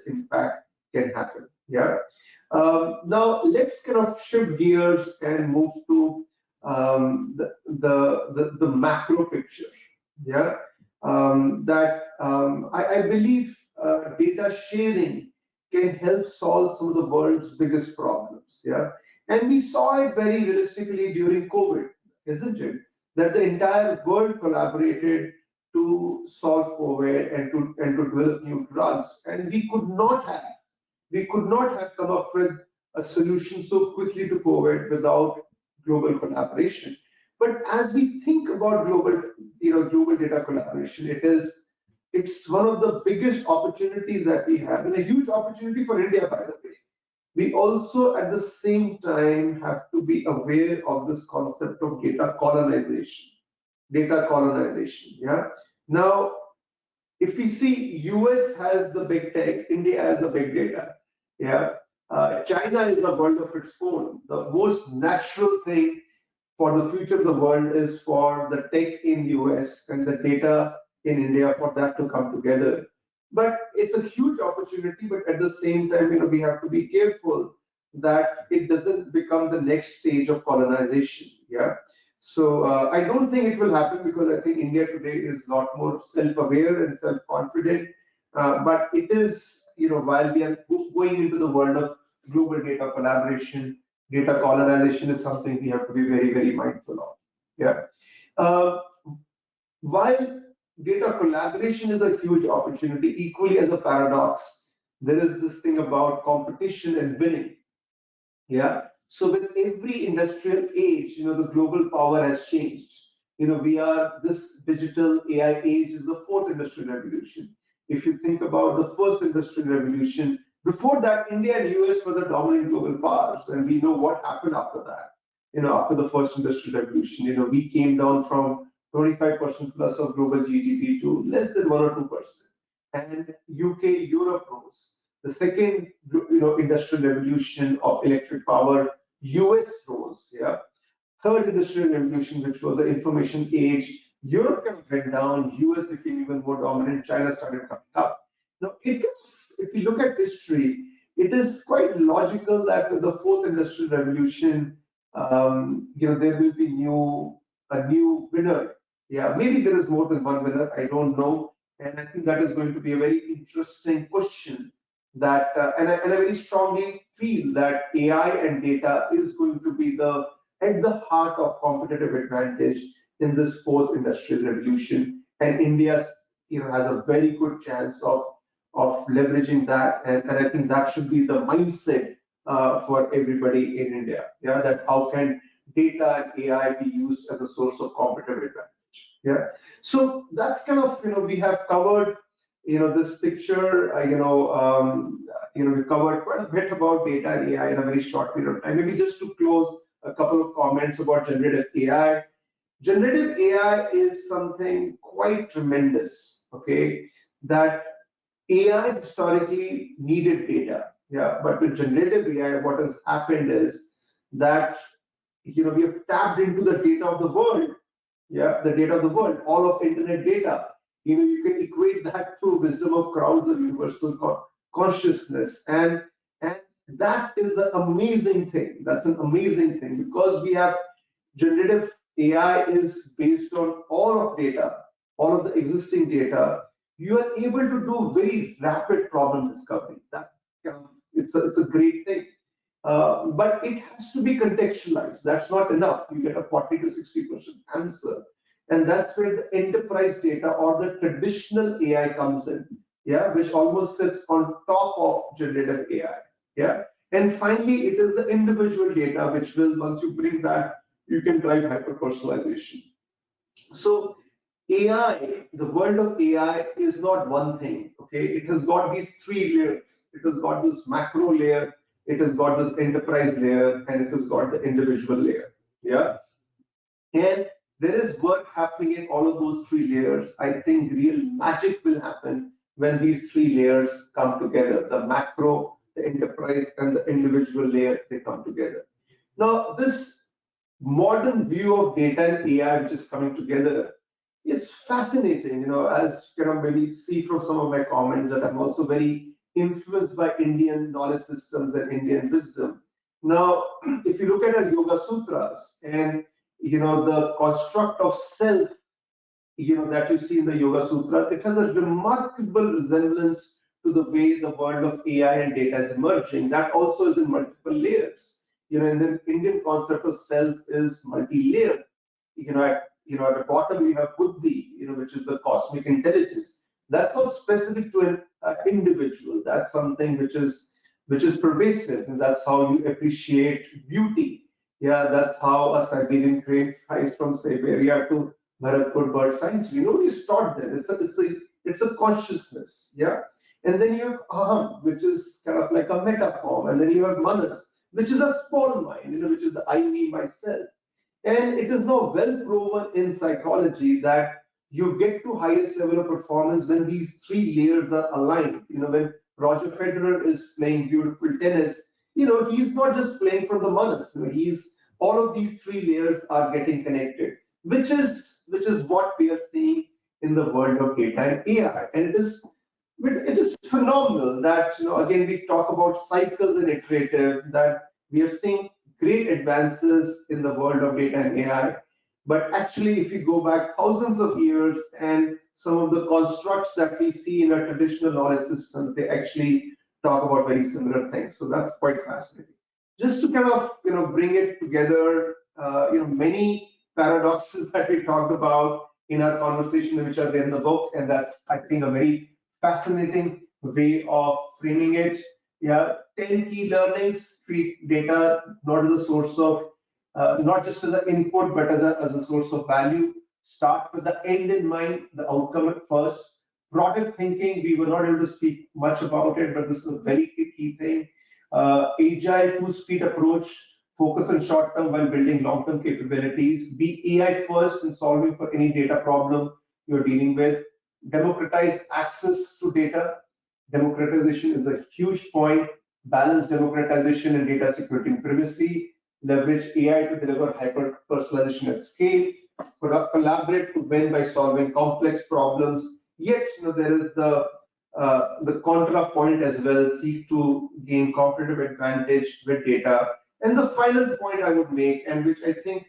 impact can happen. Yeah. Now let's kind of shift gears and move to the macro picture. Yeah. I believe data sharing can help solve some of the world's biggest problems. Yeah, and we saw it very realistically during COVID, isn't it? That the entire world collaborated to solve COVID and to develop new drugs, and we could not have come up with a solution so quickly to COVID without global collaboration. But as we think about global data collaboration, it's one of the biggest opportunities that we have, and a huge opportunity for India, by the way. We also, at the same time, have to be aware of this concept of data colonization. Data colonization, yeah. Now, if we see US has the big tech, India has the big data. Yeah, China is a world of its own. The most natural thing for the future of the world is for the tech in US and the data in India for that to come together. But it's a huge opportunity. But at the same time, we have to be careful that it doesn't become the next stage of colonization. Yeah. So I don't think it will happen because I think India today is a lot more self-aware and self-confident. But it is, while we are going into the world of global data collaboration, data colonization is something we have to be very, very mindful of. Yeah. Uh, while data collaboration is a huge opportunity, equally as a paradox, there is this thing about competition and winning. Yeah. So with every industrial age, the global power has changed. We are this digital AI age is the fourth industrial revolution. If you think about the first industrial revolution, before that, India and US were the dominant global powers, and we know what happened after that. After the first industrial revolution, we came down from 25% plus of global GDP to less than 1 or 2%, and UK, Europe rose. The second, industrial revolution of electric power, US rose. Yeah. Third industrial revolution, which was the information age, Europe kind of went down. US became even more dominant. China started coming up. Now, if you look at history, it is quite logical that with the fourth industrial revolution, there will be a new winner. Yeah, maybe there is more than one winner. I don't know, and I think that is going to be a very interesting question. And I very strongly feel that AI and data is going to be at the heart of competitive advantage in this fourth industrial revolution, and India, has a very good chance of leveraging that, and I think that should be the mindset for everybody in India. Yeah, that how can data and AI be used as a source of competitive advantage? Yeah, so that's kind of we have covered this picture. We covered quite a bit about data and AI in a very short period of time. Maybe just to close, a couple of comments about generative AI. Generative AI is something quite tremendous. Okay, that AI historically needed data, yeah, but with generative AI, what has happened is that we have tapped into the data of the world, yeah, the data of the world, all of internet data. You can equate that to wisdom of crowds or universal consciousness, and that is an amazing thing. That's an amazing thing because we have generative AI is based on all of data, all of the existing data. You are able to do very rapid problem discovery. That's it's a great thing. But it has to be contextualized. That's not enough. You get a 40 to 60% answer. And that's where the enterprise data or the traditional AI comes in, yeah, which almost sits on top of generative AI. Yeah. And finally, it is the individual data, which will, once you bring that, you can drive hyper personalization. So AI, the world of AI is not one thing. Okay, it has got these three layers. It has got this macro layer, it has got this enterprise layer, and it has got the individual layer. Yeah, and there is work happening in all of those three layers. I think real magic will happen when these three layers come together: the macro, the enterprise, and the individual layer. They come together. Now, this modern view of data and AI, which is coming together, it's fascinating. As you can maybe see from some of my comments, that I'm also very influenced by Indian knowledge systems and Indian wisdom. Now, if you look at our Yoga Sutras and the construct of self that you see in the Yoga Sutra, it has a remarkable resemblance to the way the world of AI and data is emerging. That also is in multiple layers. And the Indian concept of self is multi-layered. At the bottom you have Buddhi, which is the cosmic intelligence. That's not specific to an individual. That's something which is pervasive, and that's how you appreciate beauty. Yeah, that's how a Siberian crane flies from Siberia to Bharatpur bird sanctuary. Nobody's taught them. It's a consciousness. Yeah, and then you have Aham, which is kind of like a meta form, and then you have Manas, which is a small mind, which is the I, me, myself. And it is now well proven in psychology that you get to highest level of performance when these three layers are aligned. When Roger Federer is playing beautiful tennis, he's not just playing for the manas. He's all of these three layers are getting connected, which is what we are seeing in the world of data and AI. And it is phenomenal that again we talk about cycles and iterative, that we are seeing great advances in the world of data and AI. But actually, if you go back thousands of years and some of the constructs that we see in our traditional knowledge systems, they actually talk about very similar things. So that's quite fascinating. Just to kind of bring it together, many paradoxes that we talked about in our conversation, which are there in the book, and that's I think a very fascinating way of framing it. Yeah, 10 key learnings. Treat data not as a source of, not just as an input, but as a source of value. Start with the end in mind, the outcome at first. Product thinking, we were not able to speak much about it, but this is a very key thing. Agile two-speed approach, focus on short term while building long-term capabilities. Be AI first in solving for any data problem you're dealing with. Democratize access to data. Democratization is a huge point. Balance democratization and data security and privacy. Leverage AI to deliver hyper personalization at scale. Collaborate to win by solving complex problems. Yet, there is the contra point as well. Seek to gain competitive advantage with data. And the final point I would make, and which I think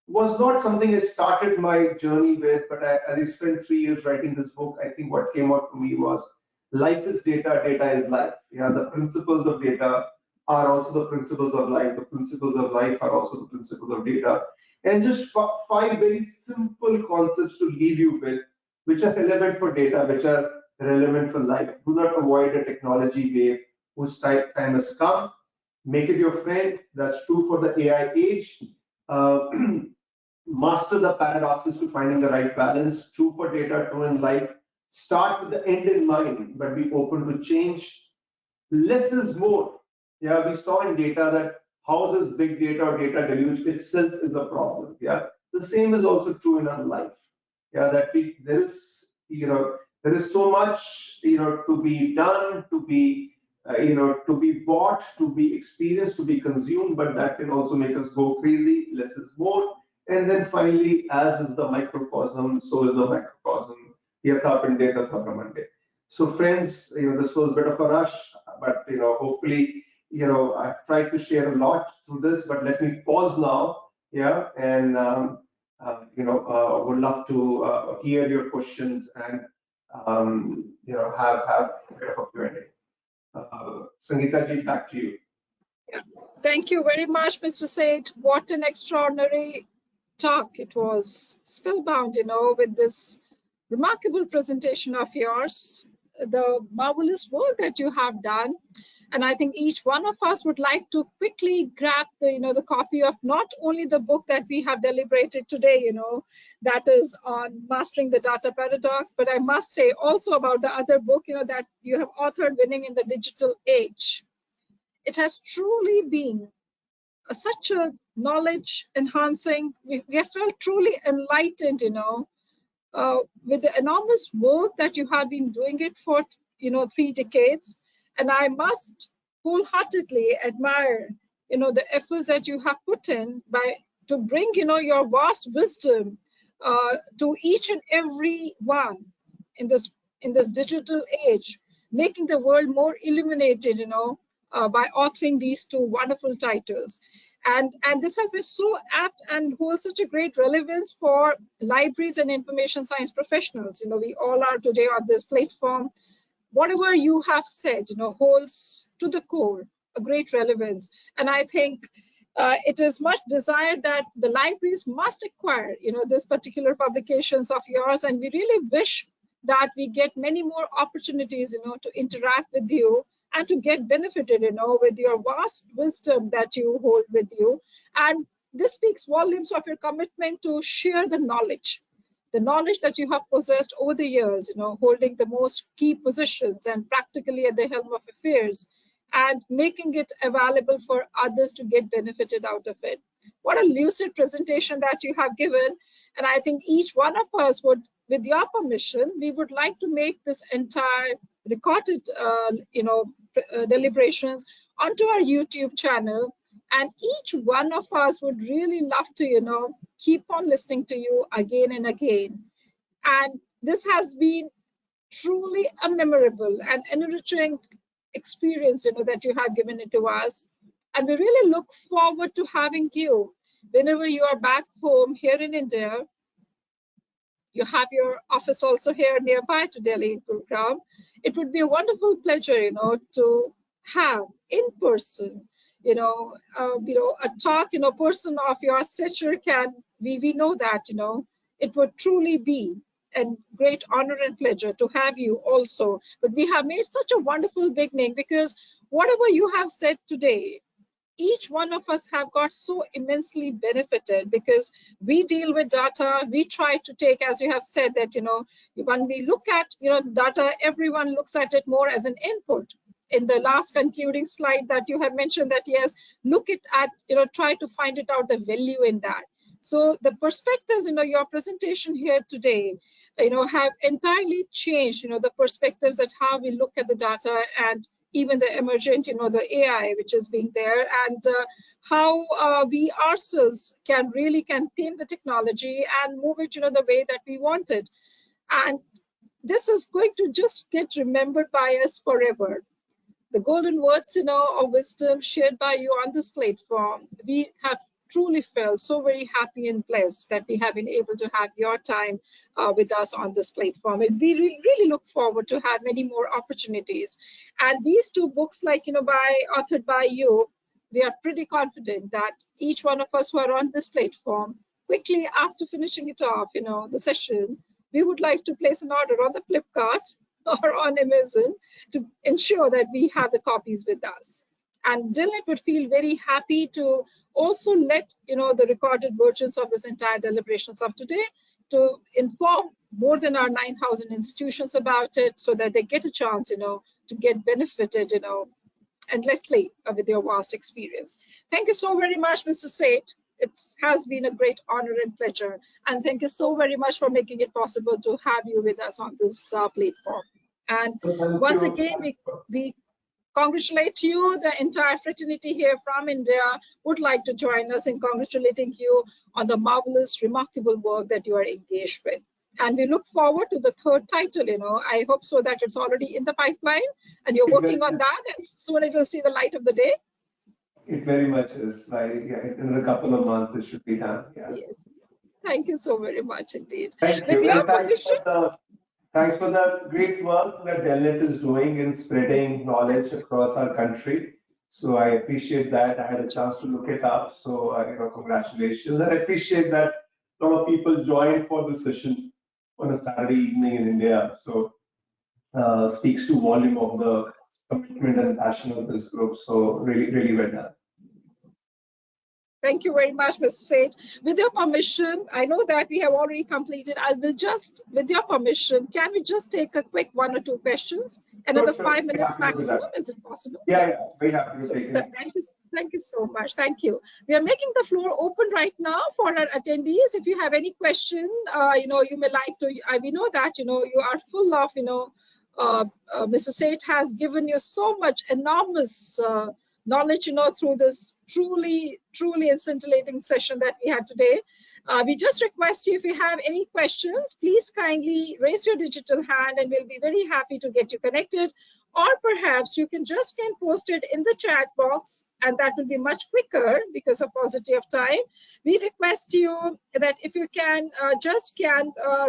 was not something I started my journey with, but as I spent 3 years writing this book, I think what came out for me was life is data, data is life. Yeah, the principles of data are also the principles of life. The principles of life are also the principles of data. And just five very simple concepts to leave you with, which are relevant for data, which are relevant for life. Do not avoid a technology wave whose time has come. Make it your friend. That's true for the AI age. Uh, Master the paradoxes to finding the right balance. True for data, true in life. Start with the end in mind, but be open to change. Less is more. Yeah, we saw in data that how this big data or data deluge itself is a problem. Yeah, the same is also true in our life. Yeah, that there is so much to be done, to be bought, to be experienced, to be consumed, but that can also make us go crazy. Less is more. And then finally, as is the microcosm, so is the macrocosm. Yatha pinde tatha brahmande. So friends, this was a bit of a rush, but hopefully, I've tried to share a lot through this, but let me pause now. Yeah, and would love to hear your questions and have a bit of a Q&A. Sangeeta ji, back to you. Thank you very much, Mr. Seth. What an extraordinary talk it was. Spellbound, with this remarkable presentation of yours, the marvelous work that you have done. And I think each one of us would like to quickly grab the copy of not only the book that we have deliberated today, that is on mastering the data paradox, but I must say also about the other book, that you have authored, Winning in the Digital Age. It has truly been such a knowledge enhancing. We have felt truly enlightened, with the enormous work that you have been doing it for 3 decades. And I must wholeheartedly admire the efforts that you have put in to bring your vast wisdom to each and every one in this digital age, making the world more illuminated by authoring these 2 wonderful titles. And this has been so apt and holds such a great relevance for libraries and information science professionals. We all are today on this platform. Whatever you have said, holds to the core a great relevance. And I think it is much desired that the libraries must acquire, this particular publications of yours. And we really wish that we get many more opportunities, to interact with you and to get benefited, with your vast wisdom that you hold with you. And this speaks volumes of your commitment to share the knowledge that you have possessed over the years, holding the most key positions and practically at the helm of affairs, and making it available for others to get benefited out of it. What a lucid presentation that you have given. And I think each one of us would, with your permission, we would like to make this entire recorded, deliberations onto our YouTube channel. And each one of us would really love to, keep on listening to you again and again. And this has been truly a memorable and enriching experience, that you have given it to us. And we really look forward to having you whenever you are back home here in India. You have your office also here nearby to Delhi, Gurugram. It would be a wonderful pleasure, to have in person, a talk, person of your stature we know that, it would truly be a great honor and pleasure to have you also. But we have made such a wonderful beginning, because whatever you have said today, each one of us have got so immensely benefited, because we deal with data. We try to take, as you have said, that when we look at data, everyone looks at it more as an input. In the last concluding slide that you have mentioned, that yes, look at try to find it out, the value in that. So the perspectives, your presentation here today, have entirely changed, the perspectives at how we look at the data, and even the emergent, the AI which is being there, and how we ourselves can tame the technology and move it, the way that we want it. And this is going to just get remembered by us forever. The golden words, of wisdom shared by you on this platform. We have truly felt so very happy and blessed that we have been able to have your time with us on this platform. And we really look forward to have many more opportunities. And these two books, authored by you, we are pretty confident that each one of us who are on this platform, quickly after finishing it off, the session, we would like to place an order on the Flipkart or on Amazon to ensure that we have the copies with us. And DELNET would feel very happy to also let the recorded versions of this entire deliberations of today, to inform more than our 9,000 institutions about it, so that they get a chance, to get benefited, endlessly with your vast experience. Thank you so very much, Mr. Seth. It has been a great honor and pleasure. And thank you so very much for making it possible to have you with us on this platform. And once again, we congratulate you. The entire fraternity here from India would like to join us in congratulating you on the marvelous, remarkable work that you are engaged with. And we look forward to the third title. I hope so that it's already in the pipeline and you're working on that, and soon it will see the light of the day. It very much is. In a couple of months, it should be done. Yeah. Yes. Thank you so very much indeed. Thank you. And thanks for the great work that DELNET is doing in spreading knowledge across our country. So I appreciate that. I had a chance to look it up. So congratulations. And I appreciate that a lot of people joined for the session on a Saturday evening in India. So speaks to volume of the commitment and passion of this group. So really, really well done. Thank you very much, Mr. Seth. With your permission, I know that we have already completed. I will just, with your permission, can we just take a quick 1 or 2 questions? Another 5 minutes maximum, is it possible? Yeah, very happy to take it. Thank you so much. Thank you. We are making the floor open right now for our attendees. If you have any question, you may like to, we know that, you are full of, Mr. Seth has given you so much enormous knowledge, through this truly and scintillating session that we had today. We just request you, if you have any questions, please kindly raise your digital hand and we'll be very happy to get you connected. or perhaps you can post it in the chat box, and that will be much quicker because of paucity of time. We request you that if you can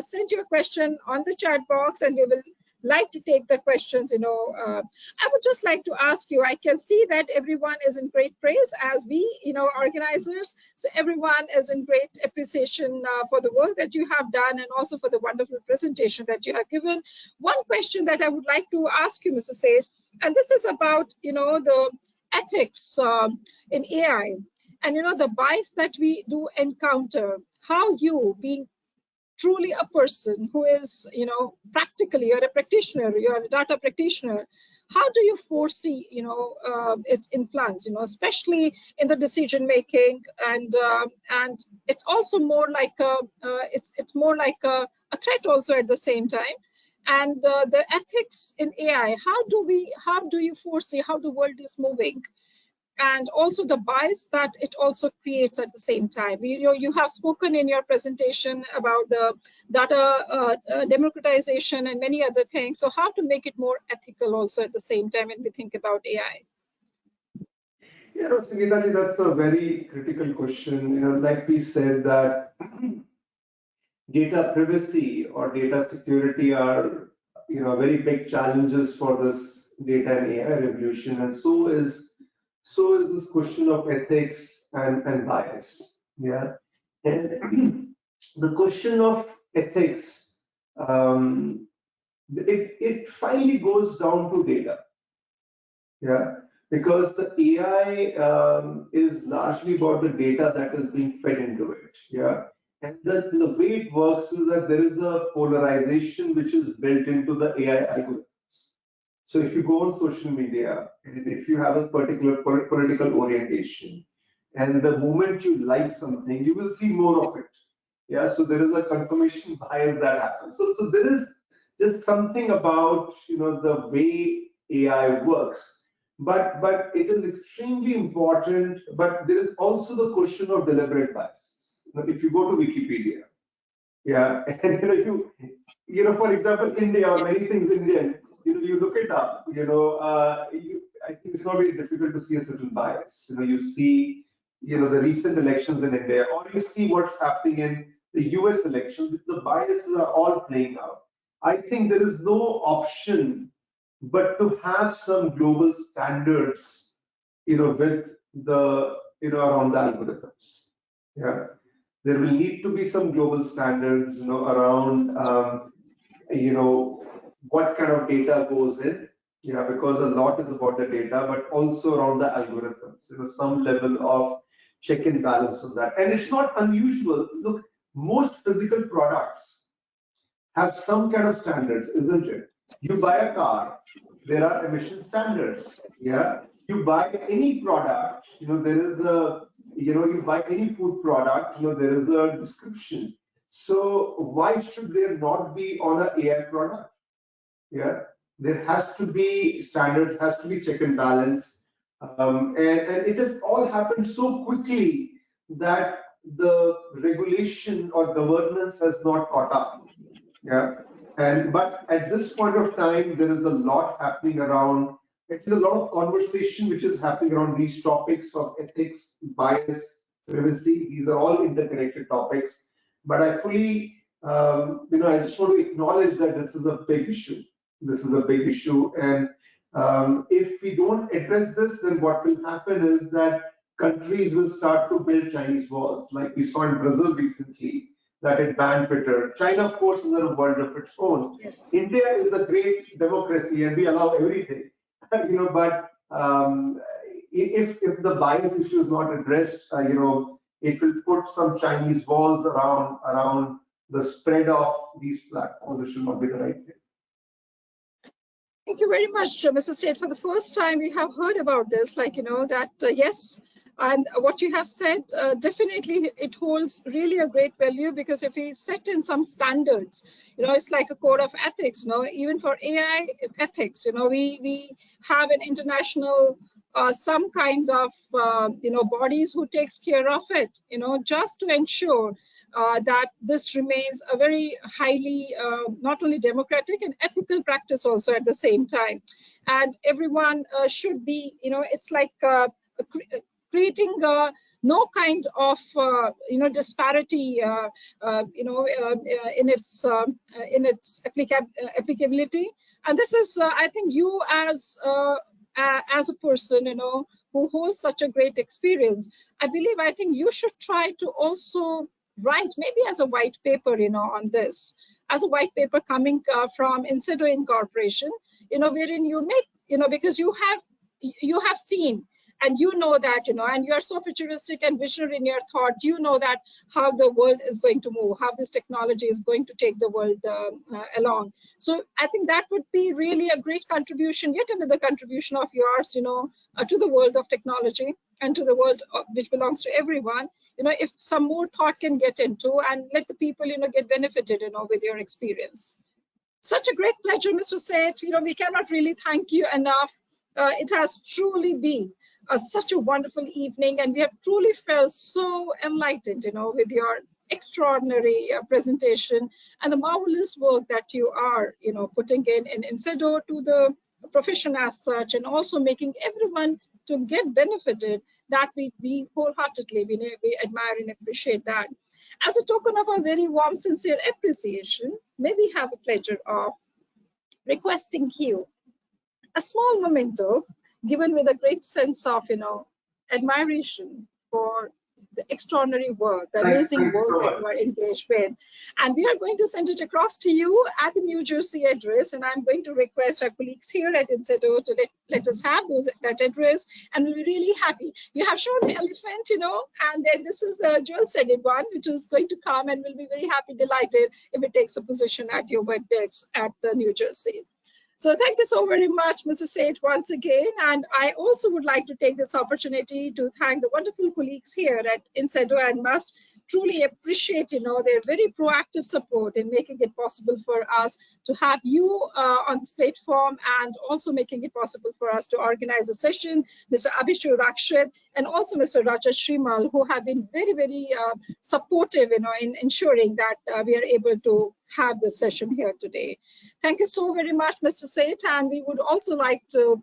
send your question on the chat box, and we will like to take the questions. I would just like to ask you, I can see that everyone is in great praise as we, organizers. So everyone is in great appreciation for the work that you have done and also for the wonderful presentation that you have given. One question that I would like to ask you, Mr. Seth, and this is about, the ethics in AI and, the bias that we do encounter. How you, being truly a person who is, practically, you're a practitioner, you're a data practitioner, how do you foresee, its influence, especially in the decision making, and it's also more like it's more like a threat also at the same time. And the ethics in AI, how do you foresee how the world is moving, and also the bias that it also creates at the same time? You have spoken in your presentation about the data democratization and many other things. So how to make it more ethical also at the same time when we think about AI? Yeah, no, Sangeeta, that's a very critical question. Like we said that data privacy or data security are, very big challenges for this data and AI revolution, and so is this question of ethics and bias. Yeah, and the question of ethics, it finally goes down to data. Yeah, because the AI is largely about the data that is being fed into it. Yeah, and the way it works is that there is a polarization which is built into the AI algorithm. So if you go on social media and if you have a particular political orientation, and the moment you like something, you will see more of it. Yeah, so there is a confirmation bias that happens. So there is just something about the way AI works, but it is extremely important. But there is also the question of deliberate biases. If you go to Wikipedia, yeah, and for example, India or many things Indian, you look it up, I think it's not very difficult to see a certain bias. You see, the recent elections in India, or you see what's happening in the US elections, the biases are all playing out. I think there is no option but to have some global standards, with the, around the algorithms. Yeah, there will need to be some global standards, around, what kind of data goes in. Yeah, because a lot is about the data, but also around the algorithms. Some level of check and balance on that. And it's not unusual. Look, most physical products have some kind of standards, isn't it? You buy a car, there are emission standards. Yeah, you buy any product, there is a, you buy any food product, there is a description. So why should there not be on an AI product? Yeah, there has to be standards, has to be check and balance, and it has all happened so quickly that the regulation or governance has not caught up. Yeah, but at this point of time, there is a lot happening around. There's a lot of conversation which is happening around these topics of ethics, bias, privacy. These are all interconnected topics. But I fully, I just want to acknowledge that this is a big issue. This is a big issue, and if we don't address this, then what will happen is that countries will start to build Chinese walls, like we saw in Brazil recently, that it banned Twitter. China, of course, is in a world of its own. Yes. India is a great democracy, and we allow everything. But if the bias issue is not addressed, it will put some Chinese walls around the spread of these platforms, which will not be the right thing. Thank you very much, Mr. Seth. For the first time, we have heard about this, that yes, and what you have said, definitely it holds really a great value, because if we set in some standards, it's like a code of ethics, even for AI ethics, we have an international, some kind of, bodies who takes care of it, just to ensure that this remains a very highly, not only democratic and ethical practice also at the same time. And everyone should be, it's like creating no kind of disparity in its applicability. And this is I think you as a person who holds such a great experience, I think you should try to also write maybe as a white paper on this, as a white paper coming from Incedo Incorporation, wherein you make, because you have seen, and that, and you are so futuristic and visionary in your thought, that how the world is going to move, how this technology is going to take the world along. So I think that would be really a great contribution, yet another contribution of yours, to the world of technology and to the world which belongs to everyone. If some more thought can get into and let the people, get benefited, with your experience. Such a great pleasure, Mr. Seth. We cannot really thank you enough. It has truly been such a wonderful evening, and we have truly felt so enlightened, with your extraordinary presentation and the marvelous work that you are, putting in Incedo to the profession as such, and also making everyone to get benefited. That we wholeheartedly we admire and appreciate that. As a token of our very warm, sincere appreciation, may we have the pleasure of requesting you a small memento given with a great sense of, admiration for the extraordinary work, the amazing work that you are engaged with. And we are going to send it across to you at the New Jersey address. And I'm going to request our colleagues here at Incedo to let us have that address. And we'll be really happy. You have shown the elephant, and then this is the jewel-studded one, which is going to come, and we'll be very happy, delighted if it takes a position at your web desk at the New Jersey. So thank you so very much, Mr. Seth, once again. And I also would like to take this opportunity to thank the wonderful colleagues here at Incedo, and must truly appreciate, their very proactive support in making it possible for us to have you on this platform, and also making it possible for us to organize a session. Mr. Abhishu Rakshit and also Mr. Raja Shrimal, who have been very, very supportive, in ensuring that we are able to have this session here today. Thank you so very much, Mr. Seth, and we would also like to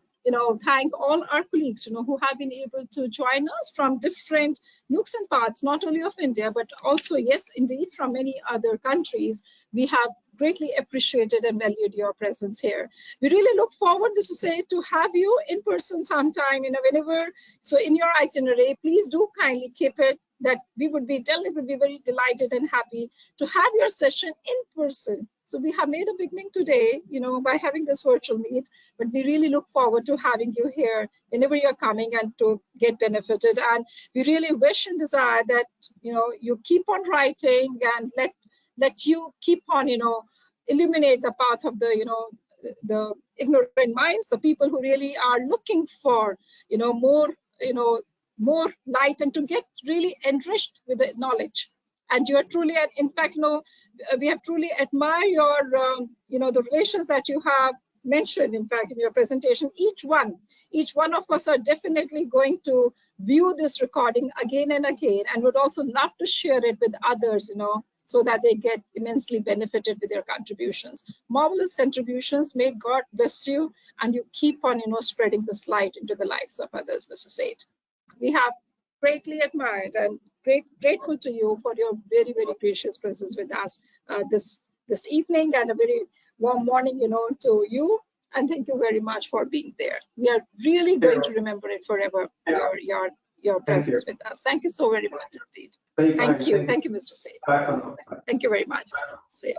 thank all our colleagues, who have been able to join us from different nooks and parts, not only of India, but also, yes, indeed, from many other countries. We have greatly appreciated and valued your presence here. We really look forward, Mr. Seth, to have you in person sometime, whenever. So in your itinerary, please do kindly keep it that we would be very delighted and happy to have your session in person. So we have made a beginning today, by having this virtual meet, but we really look forward to having you here whenever you're coming and to get benefited. And we really wish and desire that, you keep on writing, and let you keep on, illuminate the path of the ignorant minds, the people who really are looking for, more light, and to get really enriched with the knowledge. And you are truly, in fact, we have truly admired your, the relations that you have mentioned, in fact, in your presentation. Each one of us are definitely going to view this recording again and again, and would also love to share it with others, so that they get immensely benefited with your contributions. Marvelous contributions. May God bless you, and you keep on, spreading this light into the lives of others, Mr. Seth. We have greatly admired and grateful to you for your very, very gracious presence with us this evening, and a very warm morning, to you. And thank you very much for being there. We are really going to remember it forever. Your presence with us. Thank you so very much indeed. Thank you, Mr. Seth. Thank you very much.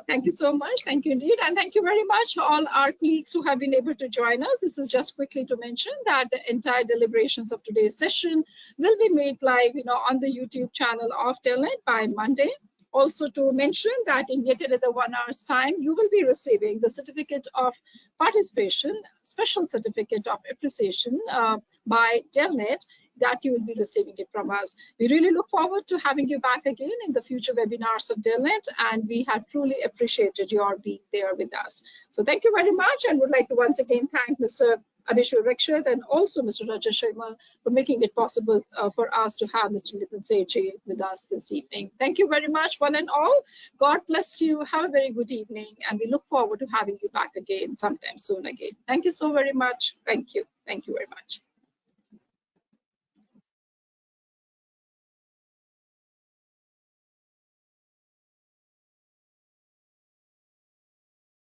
Thank you so much. Thank you indeed, and thank you very much all our colleagues who have been able to join us. This is just quickly to mention that the entire deliberations of today's session will be made live, on the YouTube channel of DELNET by Monday. Also to mention that in yet another 1 hour's time, you will be receiving the certificate of participation, special certificate of appreciation by DELNET, that you will be receiving it from us. We really look forward to having you back again in the future webinars of DELNET, and we have truly appreciated your being there with us. So thank you very much, and would like to once again thank Mr. Abhishu Rakshit, and also Mr. Rajesh Sharma for making it possible for us to have Mr. Nitin Seth with us this evening. Thank you very much, one and all. God bless you. Have a very good evening, and we look forward to having you back again sometime soon again. Thank you so very much. Thank you. Thank you very much.